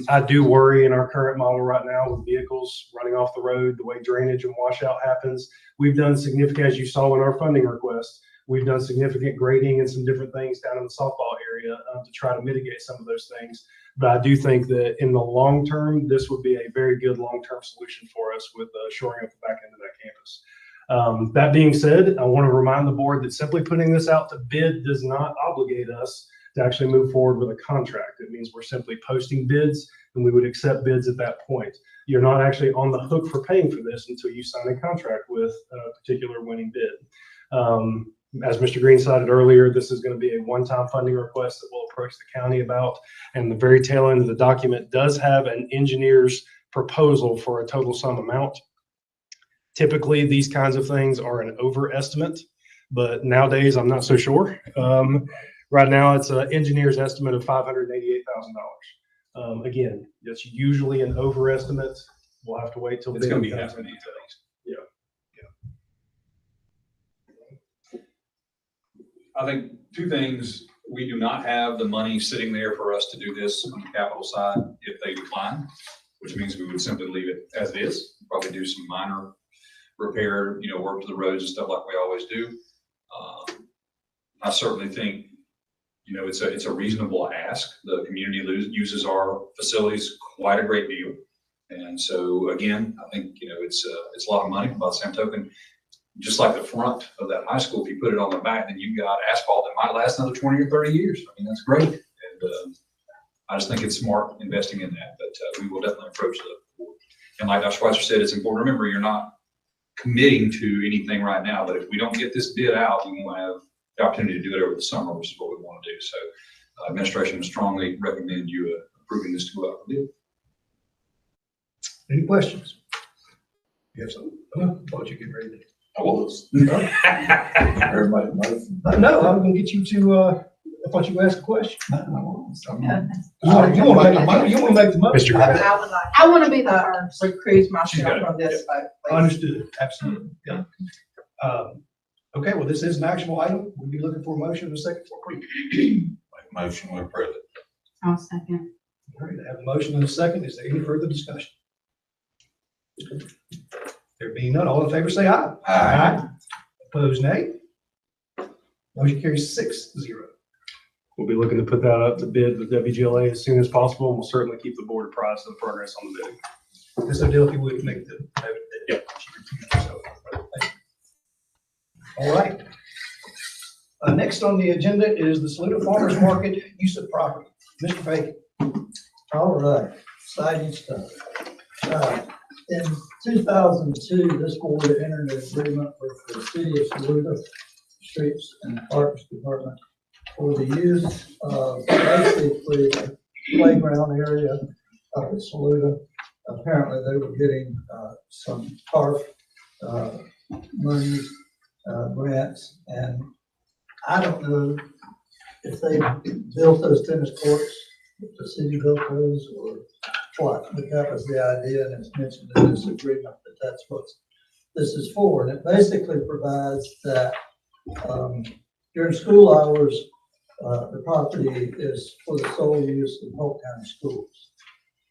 I do worry in our current model right now with vehicles running off the road, the way drainage and washout happens. We've done significant, as you saw in our funding request, we've done significant grading and some different things down in the softball area to try to mitigate some of those things. But I do think that in the long term, this would be a very good long-term solution for us with shoring up the back end of that campus. That being said, I want to remind the board that simply putting this out to bid does not obligate us to actually move forward with a contract. It means we're simply posting bids and we would accept bids at that point. You're not actually on the hook for paying for this until you sign a contract with a particular winning bid. As Mr. Green cited earlier, this is going to be a one-time funding request that we'll approach the county about. And the very tail end of the document does have an engineer's proposal for a total sum amount. Typically, these kinds of things are an overestimate, but nowadays I'm not so sure. Right now, it's an engineer's estimate of $588,000. Again, it's usually an overestimate. We'll have to wait till It's going to be comes half in. an Yeah. I think 2 things. We do not have the money sitting there for us to do this on the capital side if they decline, which means we would simply leave it as it is, probably do some minor repair, work to the roads and stuff like we always do. I certainly think, it's a reasonable ask. The community uses our facilities quite a great deal. And so again, I think, it's a lot of money. By the same token, just like the front of that high school, if you put it on the back, then you've got asphalt that might last another 20 or 30 years. I mean, that's great. And I just think it's smart investing in that, but we will definitely approach the board. And like Dr. Schweitzer said, it's important. Remember, you're not committing to anything right now, but if we don't get this bid out, we want to have the opportunity to do it over the summer, which is what we want to do. So administration would strongly recommend you approving this to go out for bid. Any questions? You have something? Oh, I thought you get ready to. I was. Everybody knows. No, I'm gonna get you to, I thought you asked a question. You wanna make the motion? Mr. Grant. I would like I want to be the first. recuse She's got myself it. from this vote, please. Understood, absolutely, yeah. Okay, well, this is an actionable item. We'll be looking for a motion in a second for approval. Make a motion to approve it. I'll second. All right, I have a motion and a second. Is there any further discussion? There being none, all in favor say aye. Aye. Opposed, nay. Motion carries 6-0. We'll be looking to put that up to bid with WGLA as soon as possible, and we'll certainly keep the board apprised of the progress on the bidding. Ms. Odell, if you would make the note that. Yep. She recused herself. Thank you. All right. Next on the agenda is the Saluda Farmers Market use of property. Mr. Bacon. All right, exciting stuff. In 2002, this board entered an agreement with the city of Saluda Streets and Parks Department for the use of basically the playground area up at Saluda. Apparently, they were getting some TARF money, grants, and I don't know if they built those tennis courts, if the city built those, or what, but that was the idea, and it's mentioned in this agreement that that's what this is for. And it basically provides that during school hours, the property is for the sole use of Polk County schools.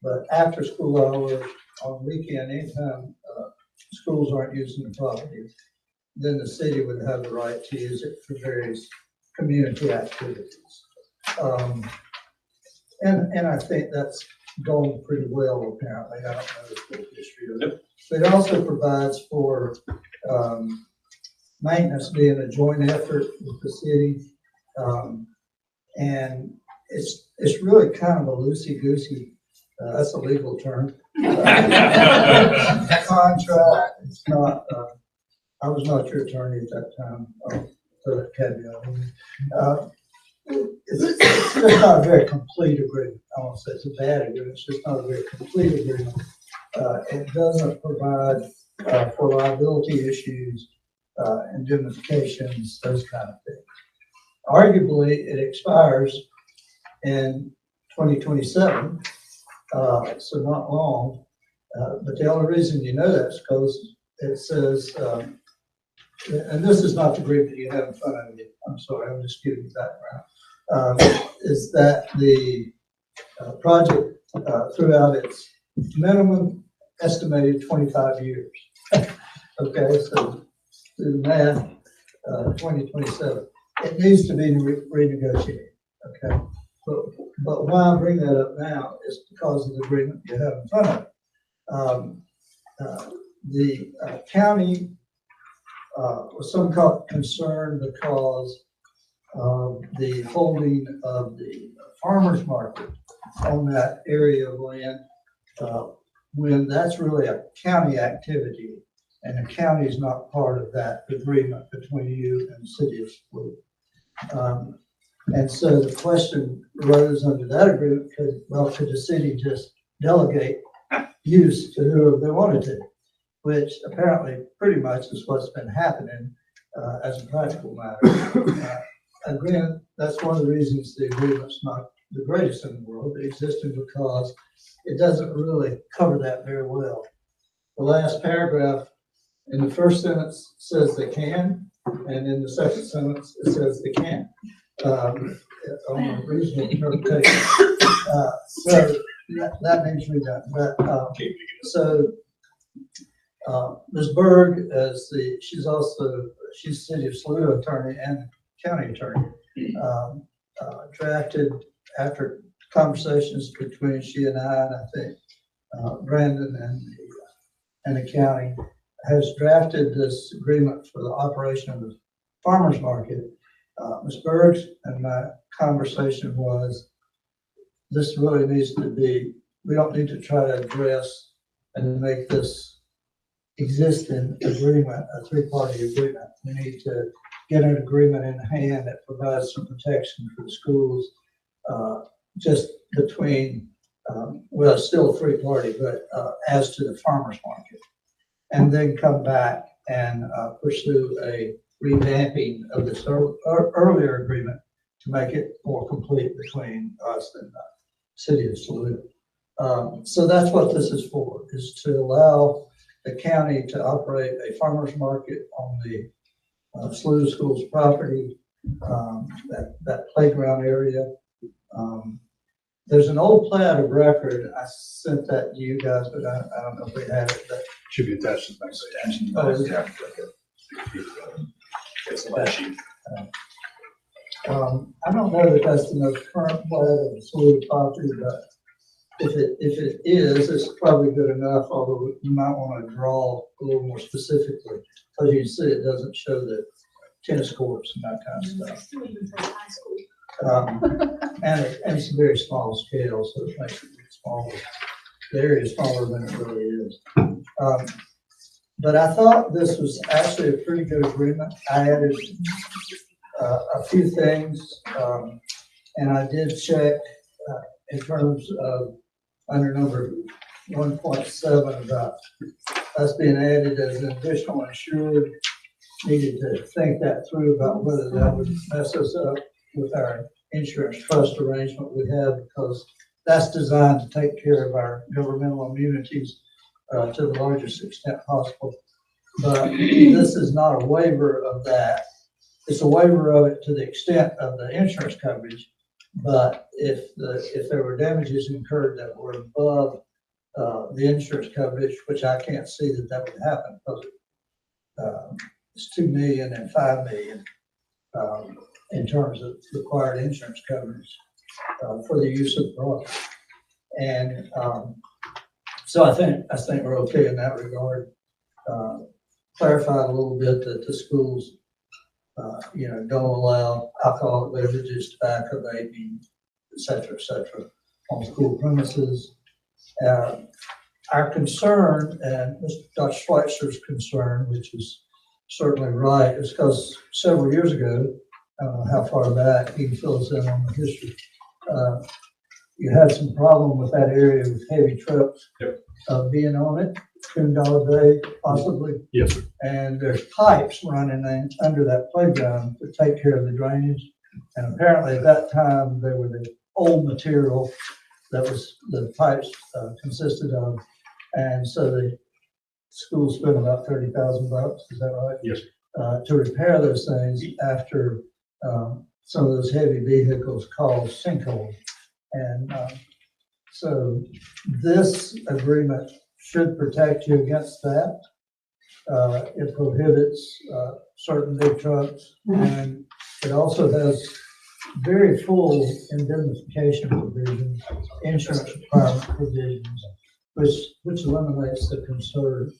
But after school hours, on weekend, anytime schools aren't using the property, then the city would have the right to use it for various community activities. And I think that's going pretty well, apparently. I don't know the full history of it. But it also provides for maintenance being a joint effort with the city. And it's really kind of a loosey-goosey, that's a legal term. Contract, it's not, I was not your attorney at that time, so that caveat. It's just not a very complete agreement. I won't say it's a bad agreement, it's just not a very complete agreement. It doesn't provide for liability issues, indemnifications, those kind of things. Arguably, it expires in 2027, so not long. But the only reason you know that is because it says, and this is not the agreement you have in front of you. I'm sorry, I'm just giving you background. Is that the project throughout its minimum estimated 25 years. Okay, so do the math, 2027. It needs to be renegotiated, okay? But why I bring that up now is because of the agreement you have in front of it. The county was some concern because of the holding of the farmers market on that area of land, when that's really a county activity, and the county is not part of that agreement between you and the city of Saluda. And so the question arose under that agreement, could the city just delegate use to whoever they wanted to, which apparently pretty much is what's been happening as a practical matter. Again, that's one of the reasons the agreement's not the greatest in the world. It existed because it doesn't really cover that very well. The last paragraph in the first sentence says they can, and in the second sentence it says they can't. On a reasonable interpretation. So that needs redone. But so Ms. Berg, she's city of Saluda attorney and county attorney, drafted after conversations between she and I think Brandon and the county has drafted this agreement for the operation of the farmers market. Ms. Berg and my conversation was this really needs to be, we don't need to try to address and make this existing agreement, a three-party agreement. We need to get an agreement in hand that provides some protection for the schools, just between, well, it's still a three-party, but as to the farmer's market. And then come back and pursue a revamping of this earlier agreement to make it more complete between us and the city of Saluda. So that's what this is for, is to allow the county to operate a farmer's market on the Saluda Schools property, that playground area. There's an old plat of record. I sent that to you guys, but I don't know if we have it, but. Should be attached to the next page. Oh, is it? Yeah. It's the last sheet. I don't know that that's the most current plat of the Saluda property, but if it is, it's probably good enough, although you might want to draw a little more specifically, because you can see it doesn't show the tennis courts and that kind of stuff. Still even says high school. And it's a very small scale, so it makes it smaller. The area is smaller than it really is. But I thought this was actually a pretty good agreement. I added a few things, and I did check in terms of under number 1.7 about us being added as an additional insured. Needed to think that through about whether that would mess us up with our insurance trust arrangement we have, because that's designed to take care of our governmental immunities to the largest extent possible. But this is not a waiver of that. It's a waiver of it to the extent of the insurance coverage. But if there were damages incurred that were above the insurance coverage, which I can't see that would happen, because it's 2 million and 5 million in terms of required insurance coverage for the use of the product. And so I think we're okay in that regard. Clarified a little bit that the schools, don't allow alcoholic beverages, tobacco, vaping, et cetera, on school premises. Our concern, and Mr. Dr. Schweitzer's concern, which is certainly right, is because several years ago, I don't know how far back, he can fill us in on the history, you had some problem with that area with heavy trucks being on it, $2 a day possibly. Yes, sir. And there's pipes running under that playground to take care of the drainage. And apparently at that time, they were the old material that was the pipes consisted of. And so the school spent about $30,000, is that right? Yes. To repair those things after some of those heavy vehicles caused sinkholes. And so this agreement should protect you against that. It prohibits certain big trucks, and it also has very full indemnification provisions, insurance requirement provisions, which eliminates the concern,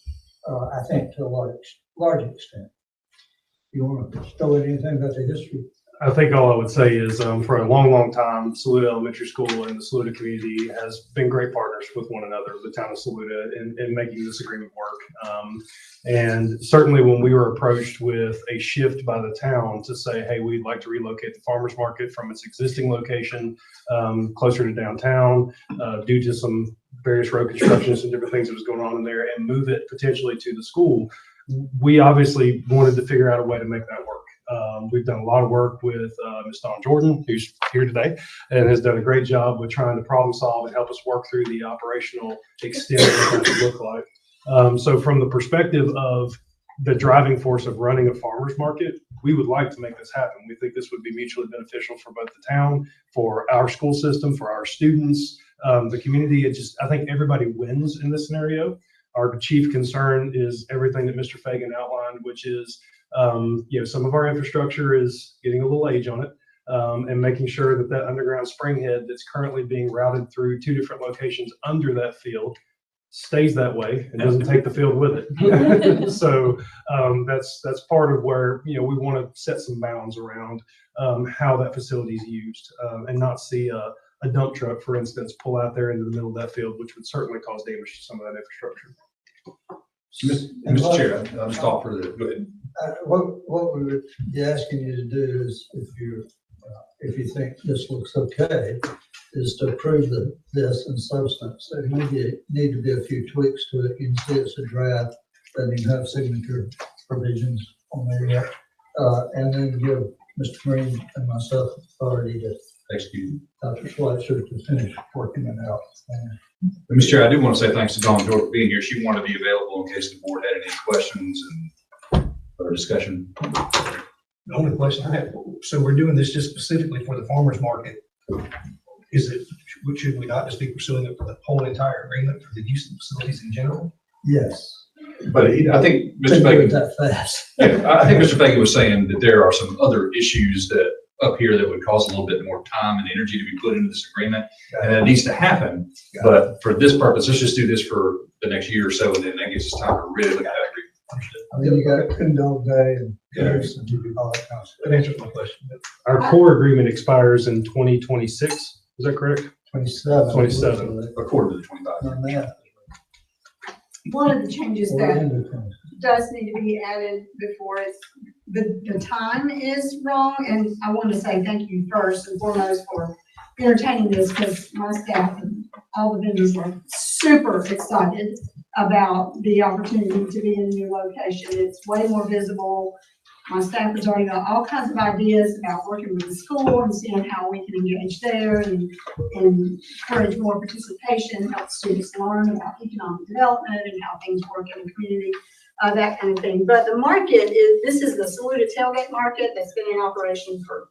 I think, to a large extent. You want to throw in anything about the history? I think all I would say is for a long time, Saluda Elementary School and the Saluda community has been great partners with one another, the town of Saluda, in making this agreement work. And certainly when we were approached with a shift by the town to say, hey, we'd like to relocate the farmer's market from its existing location closer to downtown due to some various road constructions and different things that was going on in there, and move it potentially to the school, we obviously wanted to figure out a way to make that work. We've done a lot of work with Ms. Dawn Jordan, who's here today, and has done a great job with trying to problem solve and help us work through the operational extent of what that would look like. So from the perspective of the driving force of running a farmer's market, we would like to make this happen. We think this would be mutually beneficial for both the town, for our school system, for our students, the community. I think everybody wins in this scenario. Our chief concern is everything that Mr. Fagan outlined, which is some of our infrastructure is getting a little age on it, and making sure that that underground spring head that's currently being routed through 2 different locations under that field stays that way and doesn't take the field with it. So that's part of where we want to set some bounds around how that facility is used, and not see a a dump truck, for instance, pull out there into the middle of that field, which would certainly cause damage to some of that infrastructure. Mr. Chair, I'll stop for the, go ahead. What we would be asking you to do is, if you think this looks okay, is to approve this in substance. There need to be a few tweaks to it. You can see it's a draft, doesn't even have signature provisions on there yet. And then give Mr. Green and myself authority to Execute. Dr. Schweitzer to finish working it out. Mr. Chair, I do want to say thanks to Dawn George for being here. She wanted to be available in case the board had any questions and further discussion. The only question I have, so we're doing this just specifically for the farmer's market. Should we not just be pursuing it for the whole entire agreement for the use of facilities in general? Yes. But I think Mr. Couldn't do it Fagan, that fast. I think Mr. Fagan was saying that there are some other issues that up here that would cause a little bit more time and energy to be put into this agreement, and that needs to happen. But for this purpose, let's just do this for the next year or so, and then that gives us time to really look at that agreement. I mean, you got a condone day and all that kind of stuff. That answers my question. Our core agreement expires in 2026. Is that correct? 27. 27. According to the 25. On that. One of the changes Or that into 20. does need to be added before it's, the time is wrong, and I want to say thank you first and foremost for entertaining this, because my staff and all the vendors were super excited about the opportunity to be in a new location. It's way more visible. My staff has already got all kinds of ideas about working with the school and seeing how we can engage there and encourage more participation, help students learn about economic development and how things work in the community, that kind of thing. But the market this is the Saluda Tailgate Market that's been in operation for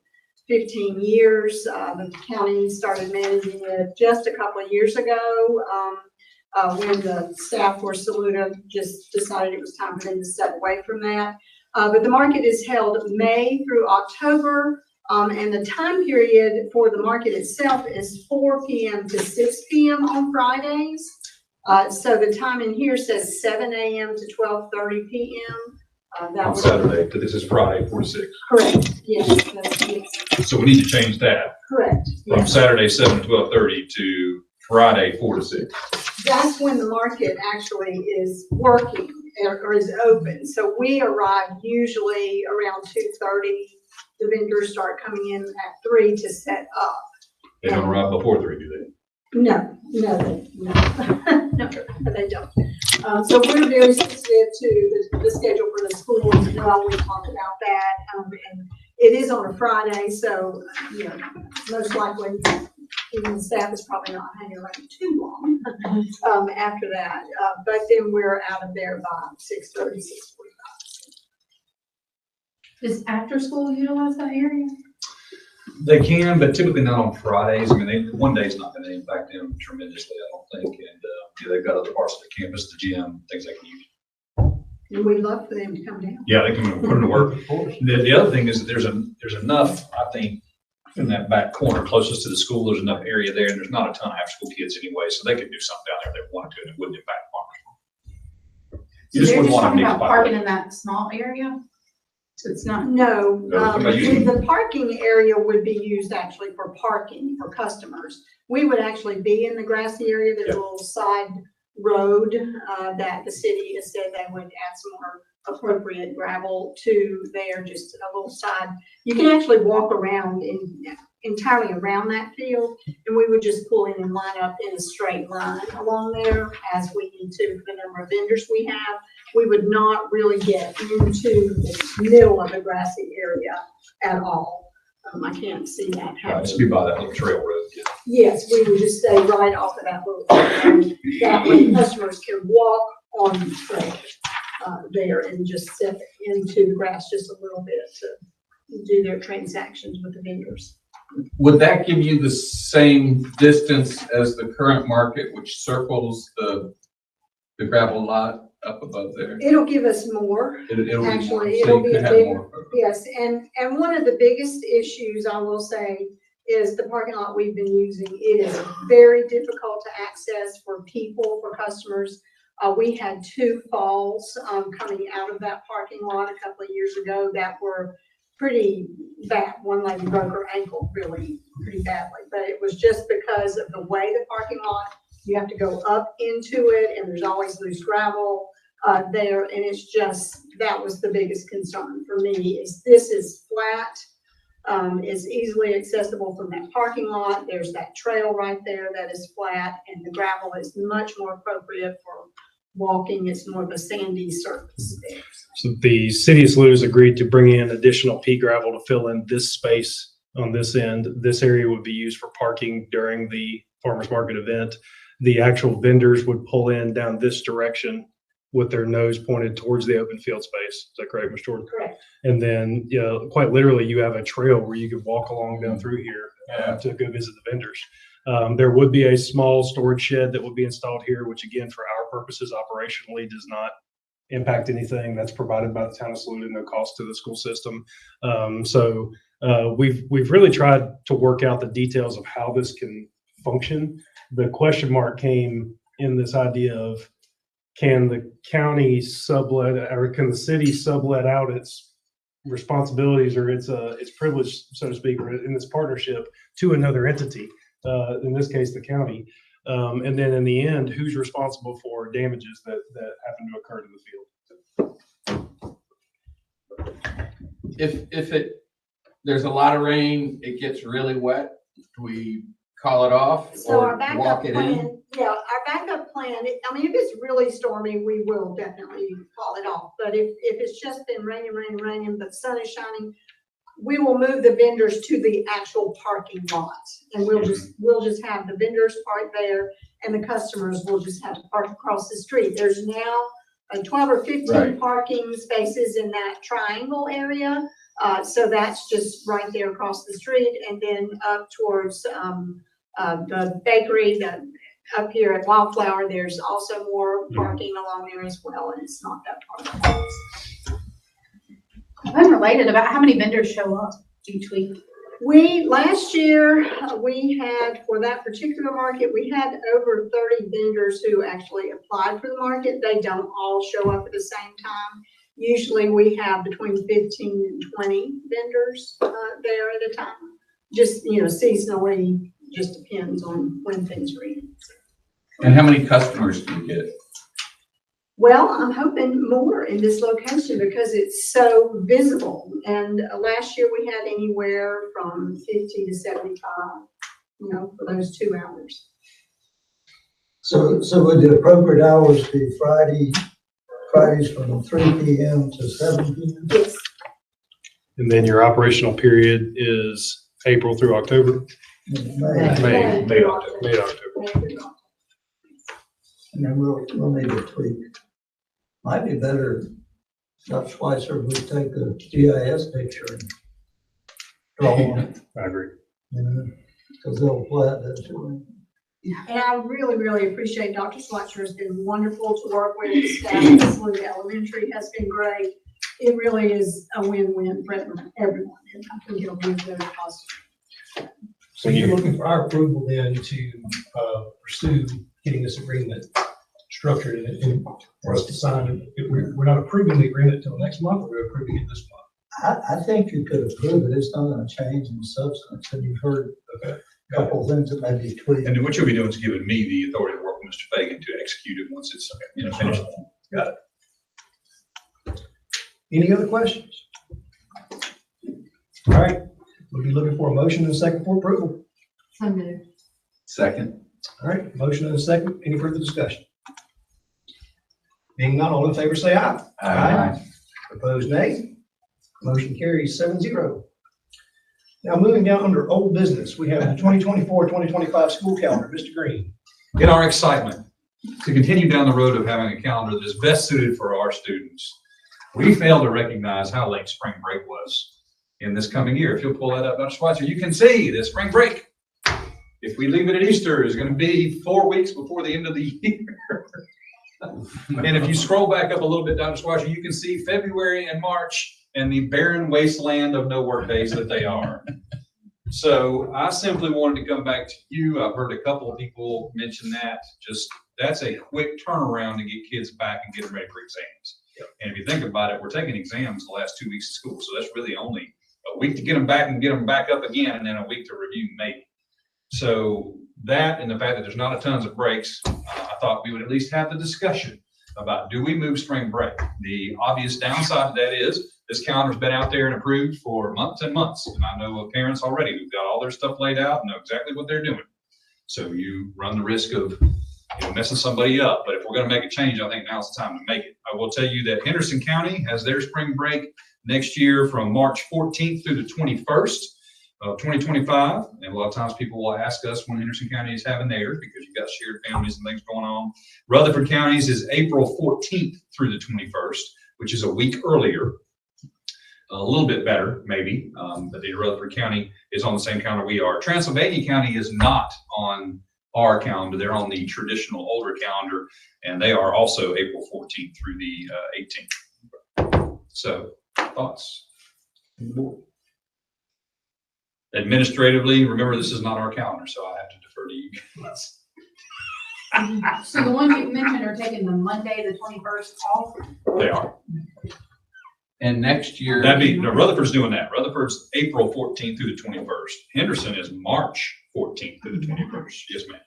15 years. The county started managing it just a couple of years ago, when the staff for Saluda just decided it was time for them to step away from that. But the market is held May through October, and the time period for the market itself is 4 p.m. to 6 p.m. on Fridays. So the time in here says 7 a.m. to 12:30 p.m. On Saturday, so this is Friday, 4 to 6. Correct, yes, yes. So we need to change that Correct, from yes. Saturday, 7 to 12:30 to Friday, 4 to 6. That's when the market actually is working or is open. So we arrive usually around 2:30. The vendors start coming in at 3 to set up. They don't arrive before 3, do they? No, they don't. So we're very sensitive to the schedule for the school as well. We talked about that. And it is on a Friday, so, most likely even the staff is probably not hanging around too long after that. But then we're out of there by 6:30, 6:45. Does after school utilize that area? They can, but typically not on Fridays. I mean, one day's not going to impact them tremendously, I don't think. And they've got other parts of the campus, the gym, things they can use. And we'd love for them to come down. Yeah, they can put them to work. The other thing is that there's enough, I think, in that back corner closest to the school, there's enough area there, and there's not a ton of after-school kids anyway, so they could do something down there if they wanted to, and it wouldn't impact farmers. You just They're wouldn't want to talking mix about parking in that small area? So it's not. No, using- the parking area would be used actually for parking for customers. We would actually be in the grassy area. There's a little side road that the city has said they would add some more appropriate gravel to there, just a little side. You can actually walk around entirely around that field, and we would just pull in and line up in a straight line along there as we need to for the number of vendors we have. We would not really get into the middle of the grassy area at all. I can't see that Right, happening. just be by that little trail road. Yeah. Yes, we would just stay right off of that little road. That way customers can walk on the trail there and just step into the grass just a little bit to do their transactions with the vendors. Would that give you the same distance as the current market, which circles the gravel lot up above there? It'll give us more. It'll Actually, so it'll you be could a have big, more. yes, and one of the biggest issues I will say is the parking lot we've been using. It is very difficult to access for people, for customers. We had 2 falls coming out of that parking lot a couple of years ago that were pretty bad. One lady broke her ankle really pretty badly. But it was just because of the way the parking lot, you have to go up into it, and there's always loose gravel there, and it's just, that was the biggest concern for me, is this is flat. It's easily accessible from that parking lot. There's that trail right there that is flat, and the gravel is much more appropriate for walking. It's more of a sandy surface there. So the city of Saluda has agreed to bring in additional pea gravel to fill in this space on this end. This area would be used for parking during the farmers market event. The actual vendors would pull in down this direction with their nose pointed towards the open field space. Is that correct, Mr. Jordan? Correct. And then, you know, quite literally, you have a trail where you could walk along down through here to go visit the vendors. There would be a small storage shed that would be installed here, which again, for our purposes, operationally does not impact anything. That's provided by the town of Saluda, no cost to the school system. We've really tried to work out the details of how this can function. The question mark came in this idea of, can the county sublet, or can the city sublet out its responsibilities or its privilege, so to speak, or in this partnership to another entity, in this case, the county. And then in the end, who's responsible for damages that happen to occur to the field? If there's a lot of rain, it gets really wet, do we call it off So our or backup walk it plan, in? yeah, our backup plan, I mean, if it's really stormy, we will definitely call it off. But if it's just been raining, but the sun is shining, we will move the vendors to the actual parking lot. And we'll just have the vendors park there, and the customers will just have to park across the street. There's now 12 or 15 parking spaces in that triangle area. So that's just right there across the street, and then up towards the bakery, up here at Wildflower, there's also more parking along there as well, and it's not that far. Unrelated, about how many vendors show up each week? Last year, we had, for that particular market, we had over 30 vendors who actually applied for the market. They don't all show up at the same time. Usually we have between 15 and 20 vendors there at a time. Just, seasonally, just depends on when things are in. And how many customers do you get? Well, I'm hoping more in this location because it's so visible. And last year we had anywhere from 50 to 75, for those 2 hours. So would the appropriate hours be Fridays from 3 p.m. to 7 p.m.? Yes. And then your operational period is April through October? May to October. And then we'll need a tweak. Might be better, Dr. Schweitzer would take a GIS picture and draw on it. I agree. Because they'll flat that short. And I really, really appreciate Dr. Schweitzer has been wonderful to work with. The staff at Saluda Elementary has been great. It really is a win-win for everyone. And I think it'll be very positive. So you're looking for our approval then to pursue getting this agreement structured and for us to sign it. We're not approving the agreement until next month, or we're approving it this month? I think you could approve it. It's not going to change in substance. And you've heard a couple of things that may be tweaked. And then what you'll be doing is giving me the authority to work with Mr. Fagan to execute it once it's finished. Got it. Any other questions? All right, we'll be looking for a motion and a second for approval. So moved. Second. All right, motion and a second. Any further discussion? Being none, all in favor say aye. Aye. Opposed, nay. Motion carries 7-0. Now, moving down under old business, we have the 2024-2025 school calendar. Mr. Green. In our excitement to continue down the road of having a calendar that's best suited for our students, we failed to recognize how late spring break was in this coming year. If you'll pull that up, Dr. Schweitzer, you can see that spring break, if we leave it at Easter, is going to be 4 weeks before the end of the year. And if you scroll back up a little bit, Dr. Schweitzer, you can see February and March and the barren wasteland of no work days that they are. So I simply wanted to come back to you. I've heard a couple of people mention that. That's a quick turnaround to get kids back and get them ready for exams. Yep. And if you think about it, we're taking exams the last 2 weeks of school. So that's really only a week to get them back and get them back up again, and then a week to review maybe. So that and the fact that there's not a tons of breaks, I thought we would at least have the discussion about, do we move spring break? The obvious downside to that is this calendar's been out there and approved for months and months. And I know of parents already who've got all their stuff laid out and know exactly what they're doing. So you run the risk of messing somebody up. But if we're going to make a change, I think now's the time to make it. I will tell you that Henderson County has their spring break next year from March 14th through the 21st of 2025. And a lot of times people will ask us when Henderson County is having theirs because you've got shared families and things going on. Rutherford County's is April 14th through the 21st, which is a week earlier. A little bit better, maybe, but the Rutherford County is on the same calendar we are. Transylvania County is not on our calendar. They're on the traditional older calendar, and they are also April 14th through the 18th. So, thoughts? Administratively, remember, this is not our calendar, so I have to defer to you guys. So the ones you mentioned are taking the Monday, the 21st off? They are. And next year. No, Rutherford's doing that. Rutherford's April 14th through the 21st. Henderson is March 14th through the 21st. Yes, ma'am.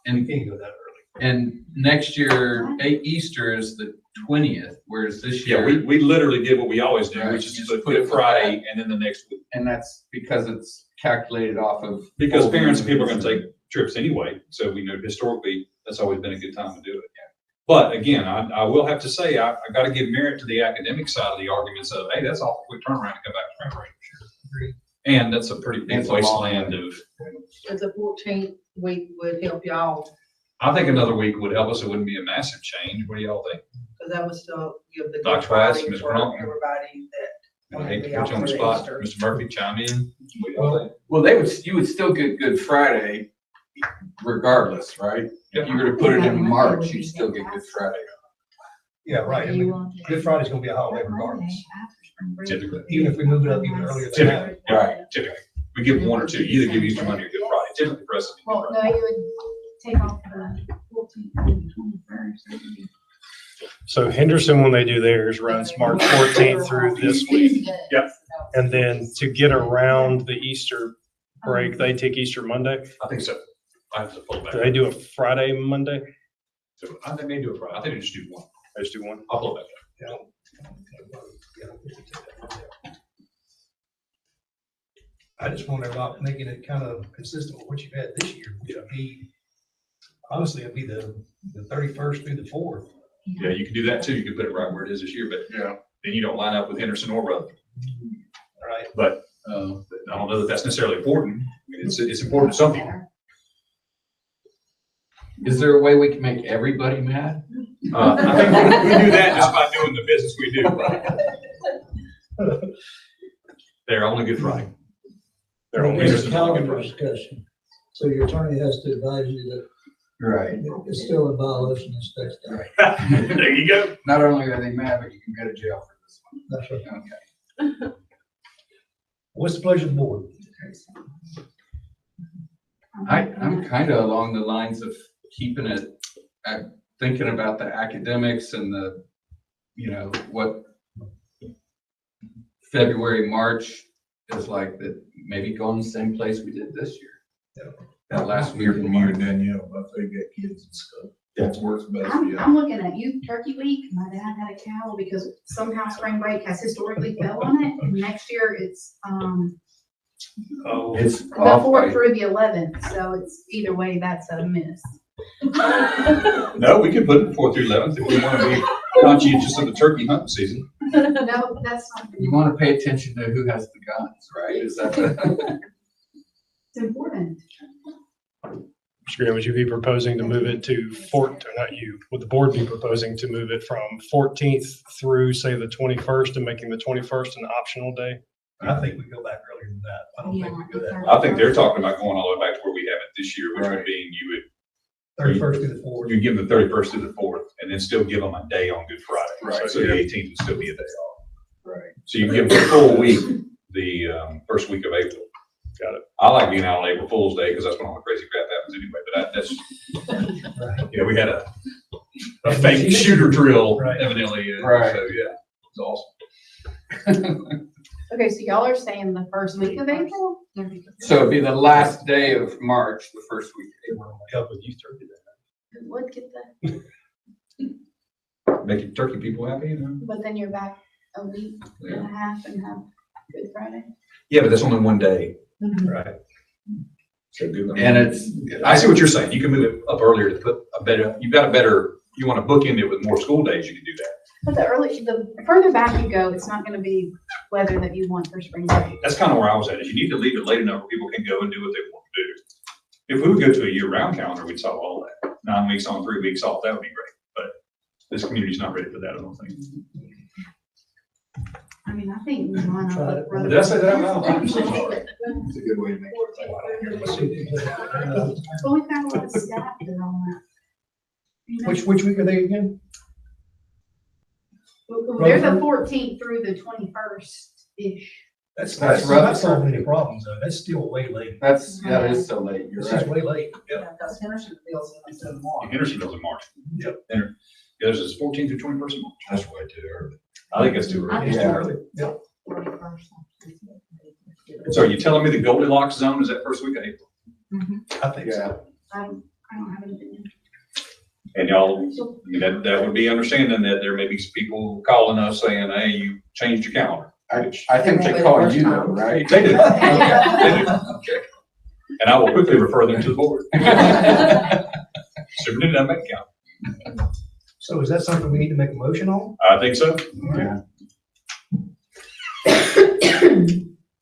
And Can't go that early. And next year, Easter is the 20th, whereas this Yeah, year. we literally did what we always do, Right, which is just put put Good it Friday and then the next week. And that's because it's calculated off of. Because parents and people are going to take trips anyway. So we know historically that's always been a good time to do it. But again, I will have to say, I got to give merit to the academic side of the arguments of, hey, that's all quick turnaround to come back to spring break. And that's a pretty big It's a long wasteland way. of. If the 14th week would help y'all, I think another week would help us. It wouldn't be a massive change. What do y'all think? because that would still give the Dr. Good Weiss, Friday Ms. for Cronk. everybody that. I hate to put you on the spot. Mr. Murphy, chime in. What do y'all think? Well, you would still get Good Friday regardless, right? If you were to put it in March, you'd still get Good Friday. Yeah, right. I mean, Good Friday's gonna be a holiday regardless, Typically. even if we move it up even earlier than that. Typically, right, typically. We give one or two, either give Easter Monday or Good Friday, typically for us. it's Good Well, Friday. no, you would take off the 14th and the 21st. So Henderson, when they do theirs, runs March 14th through this week. Yep. And then to get around the Easter break, they take Easter Monday. I think so. I have to pull it Do back. they do a Friday, Monday? So I think they may do it Friday. I think they just do one. They just do one. I'll pull it back. I just wonder about making it kind of consistent with what you've had this year, which would be, honestly, it'd be the 31st through the 4th. Yeah, you can do that too. You can put it right where it is this year, but Yeah. then you don't line up with Henderson or Rutherford. All right. But I don't know that that's necessarily important. I mean, it's important to some people. Is there a way we can make everybody mad? I think we do that just by doing the business we do. They're only Good Friday. They're only It's a Henderson's only Good calendar Friday. discussion, so your attorney has to advise you that Right. it's still a violation of state statute. There you go. Not only are they mad, but you can go to jail for this one. That's right. Okay. What's the pleasure of the board? I'm kind of along the lines of keeping it, thinking about the academics and what February, March is like, that maybe going the same place we did this year. That last week in March. Danielle, but they get kids and stuff. That's works best, I'm looking at Youth Turkey Week. My dad had a cow because somehow spring break has historically fell on it. And next year it's, It's the off 4th by- through the 11th. So it's either way, that's a miss. No, we can put it 4th through 11th if we want to be conscientious of the turkey hunting season. No, that's not. You want to pay attention to who has the guns, right? Is that It's important. Mr. Graham, would you be proposing to move it to not you, would the board be proposing to move it from 14th through, say, the 21st and making the 21st an optional day? I think we go back earlier than that. I don't think we go that. I think they're talking about going all the way back to where we have it this year, which would Right. be you would 31st through the 4th. you give them the 31st to the 4th, and then still give them a day on Good Friday. Right. So the 18th would still be a day off. right? So you give them a full week, the first week of April. Got it. I like being out on April Fool's Day because that's when all the crazy crap happens anyway. But that's we had a fake shooter drill Right. evidently. Right. So yeah, it's awesome. Okay, so y'all are saying the first week of April? So it'd be the last day of March, the first week. of April. Help with youth turkey day. It would get the, Making turkey people happy, you know? but then you're back a week and a half and have Good Friday. Yeah, but that's only one day. Right. So good. And it's, I see what you're saying. You can move it up earlier to put a better, you've got a better, you want to bookend it with more school days, you can do that. But the further back you go, it's not gonna be weather that you want for spring break. That's kind of where I was at, is you need to leave it late enough where people can go and do what they want to do. If we would go to a year-round calendar, we'd solve all that. 9 weeks on, 3 weeks off, that would be great. But this community's not ready for that, I don't think. I mean, I think we want to. Did I say that out loud? I'm so sorry. It's a good way to make it. But we've got a lot of staff that are on that. You know, Which week are they again? They're the 14th through the 21st-ish. That's rough. not solving any problems though. That's still way late. that is so late, you're This is right. way late. Yeah. Yeah, because Henderson feels instead of March. Henderson goes in March. Yep. Yeah, this is 14th through 21st of March. That's way too early. I think that's too early. It's too early. Yep. So are you telling me the Goldilocks zone is that first week of April? I think so. I don't have anything. And y'all, I mean, that would be understanding that there may be some people calling us saying, hey, you changed your calendar. I think they call you though, right? They do. Okay, they do. Okay. And I will quickly refer them to the board. Superintendent, make a count. So is that something we need to make a motion on? I think so. Yeah.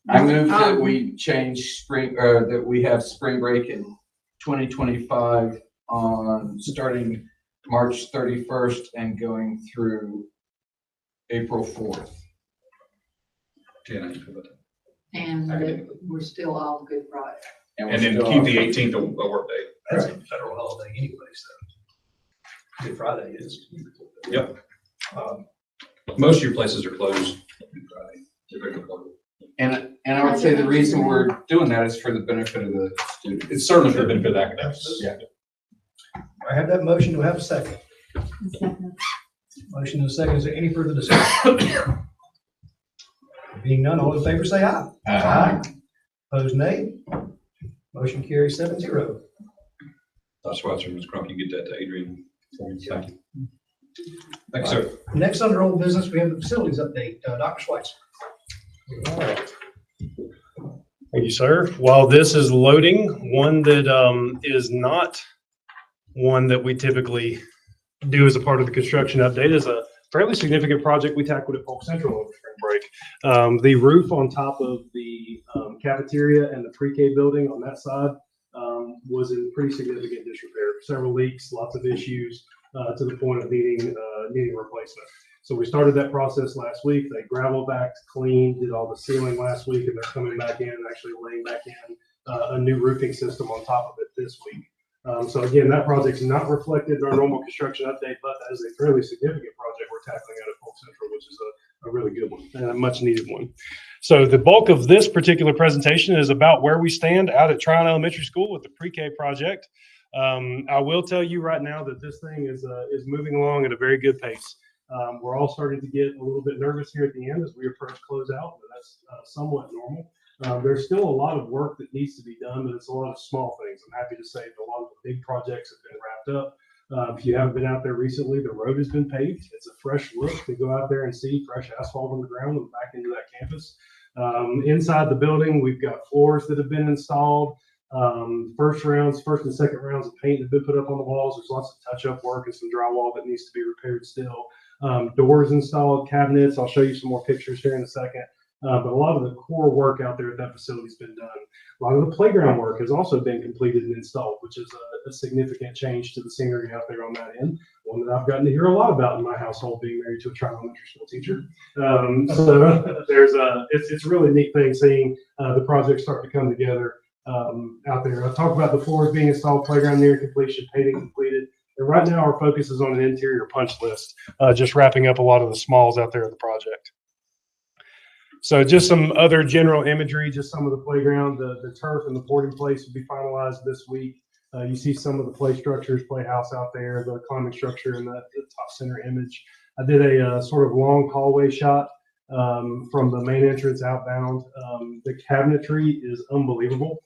I move that we change spring, or that we have spring break in 2025 on starting March 31st and going through April 4th. Jen, how you feel about that? And we're still off Good Friday. And then keep the 18th a work day. That's a federal holiday anyway, so. Good Friday is. Yep. Um, Most of your places are closed Good Friday. Typically closed. And I would say the reason we're doing that is for the benefit of the students. It's certainly for the benefit of the academics. Yeah. I have that motion. Do I have a second? Motion and a second. Is there any further discussion? Being none, all in favor say aye. Aye. Opposed, nay. Motion carries 7-0. That's why, Ms. Crump, you get that to Adrian. Thank you. Thanks, sir. Next, under old business, we have the facilities update. Dr. Schweitzer. Thank you, sir. While this is loading, one that is not one that we typically do as a part of the construction update is a fairly significant project we tackled at Polk Central over spring break. The roof on top of the cafeteria and the pre-K building on that side was in pretty significant disrepair. Several leaks, lots of issues to the point of needing replacement. So we started that process last week. They gravel backed, cleaned, did all the sealing last week, and they're coming back in and actually laying back in a new roofing system on top of it this week. So again, that project's not reflected in our normal construction update, but that is a fairly significant project we're tackling out at Polk Central, which is a really good one and a much needed one. So the bulk of this particular presentation is about where we stand out at Tryon Elementary School with the pre-K project. I will tell you right now that this thing is moving along at a very good pace. We're all starting to get a little bit nervous here at the end as we approach closeout, but that's somewhat normal. There's still a lot of work that needs to be done, but it's a lot of small things. I'm happy to say that a lot of the big projects have been wrapped up. If you haven't been out there recently, the road has been paved. It's a fresh look to go out there and see fresh asphalt on the ground and back into that campus. Inside the building, we've got floors that have been installed. First and second rounds of paint have been put up on the walls. There's lots of touch-up work and some drywall that needs to be repaired still. Doors installed, cabinets. I'll show you some more pictures here in a second. But a lot of the core work out there at that facility has been done. A lot of the playground work has also been completed and installed, which is a significant change to the scenery out there on that end. One that I've gotten to hear a lot about in my household, being married to a Tryon Elementary School teacher. So it's a really neat thing seeing the project start to come together out there. I talked about the floors being installed, playground near completion, painting completed. And right now our focus is on an interior punch list, just wrapping up a lot of the smalls out there of the project. So just some other general imagery, just some of the playground, the turf and the boarding place will be finalized this week. You see some of the play structures, playhouse out there, the climbing structure in the top center image. I did a sort of long hallway shot from the main entrance outbound. The cabinetry is unbelievable.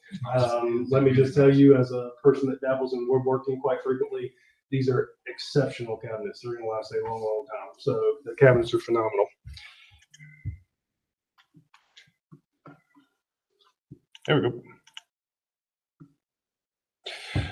Let me just tell you, as a person that dabbles in woodworking quite frequently, these are exceptional cabinets. They're going to last a long, long time. So the cabinets are phenomenal. There we go.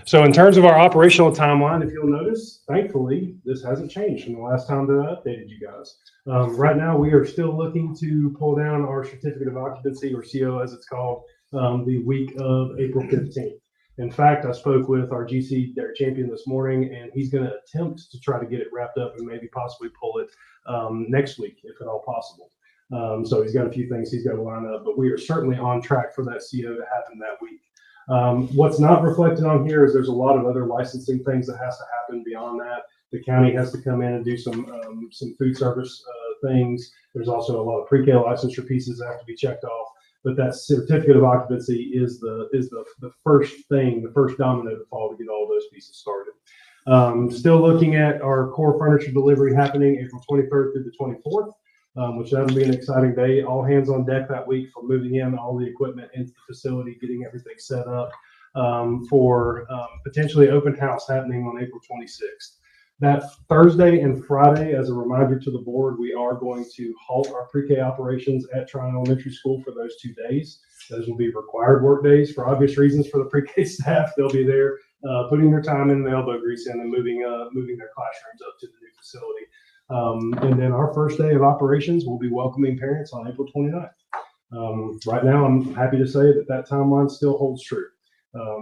So in terms of our operational timeline, if you'll notice, thankfully, this hasn't changed from the last time that I updated you guys. Right now, we are still looking to pull down our certificate of occupancy, or CO as it's called, the week of April 15th. In fact, I spoke with our GC, Derek Champion, this morning, and he's going to attempt to try to get it wrapped up and maybe possibly pull it next week, if at all possible. So he's got a few things he's got to line up, but we are certainly on track for that CO to happen that week. What's not reflected on here is there's a lot of other licensing things that has to happen beyond that. The county has to come in and do some food service things. There's also a lot of pre-K licensure pieces that have to be checked off. But that certificate of occupancy is the first thing, the first domino to fall to get all those pieces started. Still looking at our core furniture delivery happening April 23rd through the 24th. Which that'll be an exciting day. All hands on deck that week for moving in all the equipment into the facility, getting everything set up for potentially open house happening on April 26th. That Thursday and Friday, as a reminder to the board, we are going to halt our pre-K operations at Tryon Elementary School for those 2 days. Those will be required work days for obvious reasons for the pre-K staff. They'll be there putting their time in the elbow grease in and moving their classrooms up to the new facility. And then our first day of operations, we'll be welcoming parents on April 29th. Right now, I'm happy to say that timeline still holds true.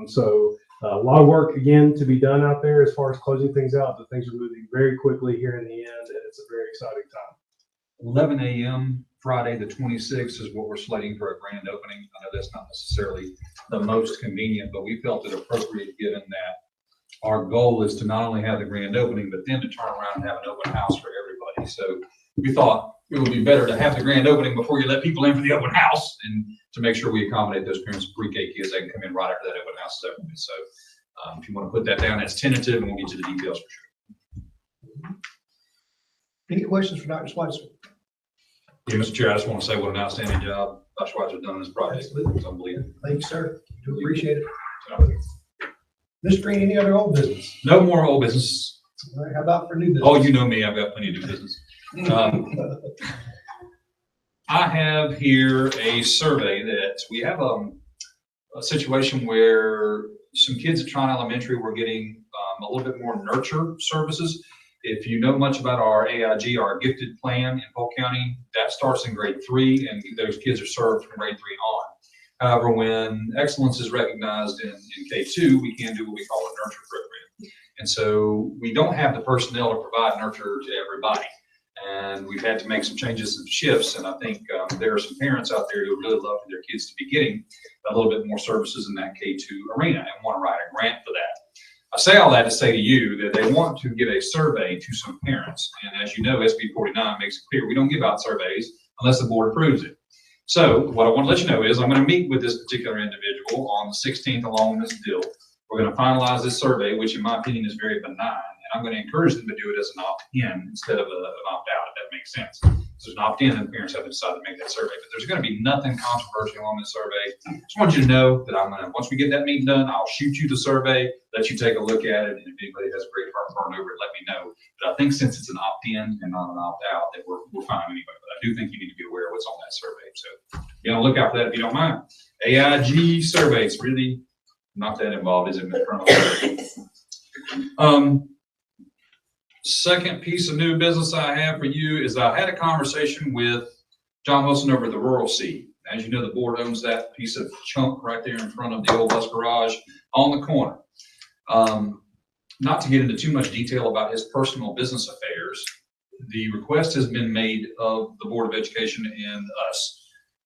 So a lot of work, again, to be done out there as far as closing things out, but things are moving very quickly here in the end, and it's a very exciting time. 11 a.m. Friday, the 26th is what we're slating for a grand opening. I know that's not necessarily the most convenient, but we felt it appropriate given that our goal is to not only have the grand opening, but then to turn around and have an open house for everybody. So we thought it would be better to have the grand opening before you let people in for the open house, and to make sure we accommodate those parents of pre-K kids, they can come in right after that open house is open. So if you want to put that down as tentative, and we'll get you the details for sure. Any questions for Dr. Schweitzer? Yeah, Mr. Chair, I just want to say what an outstanding job Dr. Schweitzer has done in this project. It's unbelievable. Thank you, sir. Do appreciate it. Mr. Green, any other old business? No more old business. All right, how about for new business? Oh, you know me, I've got plenty of new business. I have here a survey that we have a situation where some kids at Tryon Elementary were getting a little bit more nurture services. If you know much about our AIG, our gifted plan in Polk County, that starts in grade 3, and those kids are served from grade 3 on. However, when excellence is recognized in K2, we can do what we call a nurture program. And so we don't have the personnel to provide nurture to everybody. And we've had to make some changes and shifts. And I think there are some parents out there who really love for their kids to be getting a little bit more services in that K2 arena and want to write a grant for that. I say all that to say to you that they want to give a survey to some parents. And as you know, SB 49 makes it clear we don't give out surveys unless the board approves it. So what I want to let you know is I'm going to meet with this particular individual on the 16th along with Ms. Dill. We're going to finalize this survey, which in my opinion is very benign. And I'm going to encourage them to do it as an opt-in instead of an opt-out, if that makes sense. So there's an opt-in and parents have to decide to make that survey. But there's going to be nothing controversial on this survey. I just want you to know that I'm going to, once we get that meeting done, I'll shoot you the survey, let you take a look at it. And if anybody has a great heartburn over it, let me know. But I think since it's an opt-in and not an opt-out, that we're fine anyway. But I do think you need to be aware of what's on that survey. So be on the lookout for that if you don't mind. AIG survey, it's really not that involved, is it, Ms. Colonel? Second piece of new business I have for you is I had a conversation with John Wilson over at the Rural Seed. As you know, the board owns that piece of chunk right there in front of the old bus garage on the corner. Not to get into too much detail about his personal business affairs, the request has been made of the Board of Education and us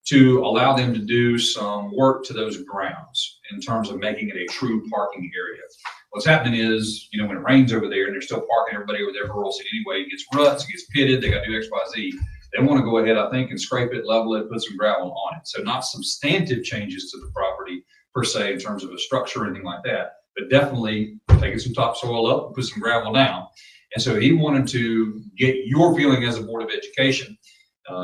to allow them to do some work to those grounds in terms of making it a true parking area. What's happening is, you know, when it rains over there and they're still parking everybody over there for Rural Seed anyway, it gets ruts, it gets pitted, they got to do X, Y, Z. They want to go ahead, I think, and scrape it, level it, put some gravel on it. So not substantive changes to the property per se in terms of a structure or anything like that, but definitely taking some topsoil up and put some gravel down. And so he wanted to get your feeling as a Board of Education.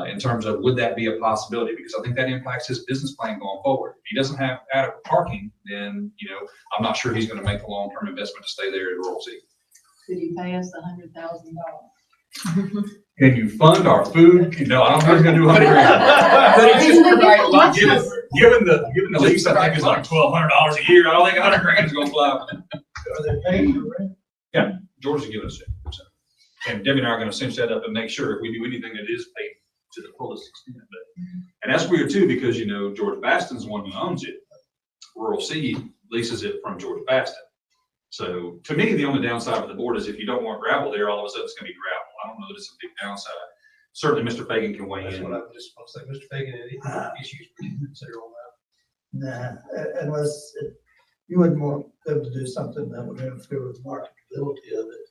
in terms of would that be a possibility? Because I think that impacts his business plan going forward. If he doesn't have adequate parking, then, I'm not sure he's going to make the long-term investment to stay there at Rural City. Could you pay us $100,000? Can you fund our food? No, I don't know if he's going to do $100,000. Given the lease, I think is like $1,200 a year. I don't think $100,000 is going to fly. Are they paying for rent? Yeah, George will give us it. So, and Debbie and I are going to cinch that up and make sure if we do anything that is paid to the fullest extent. And that's weird too, because George Baston's the one who owns it. Rural Seed leases it from George Baston. So to me, the only downside of the board is if you don't want gravel there, all of a sudden it's going to be gravel. I don't know that it's a big downside. Certainly, Mr. Fagan can weigh That's in. what I was just going to say. Mr. Fagan, any issues we can consider on that? Nah, unless you wouldn't want them to do something that would interfere with the marketability of it.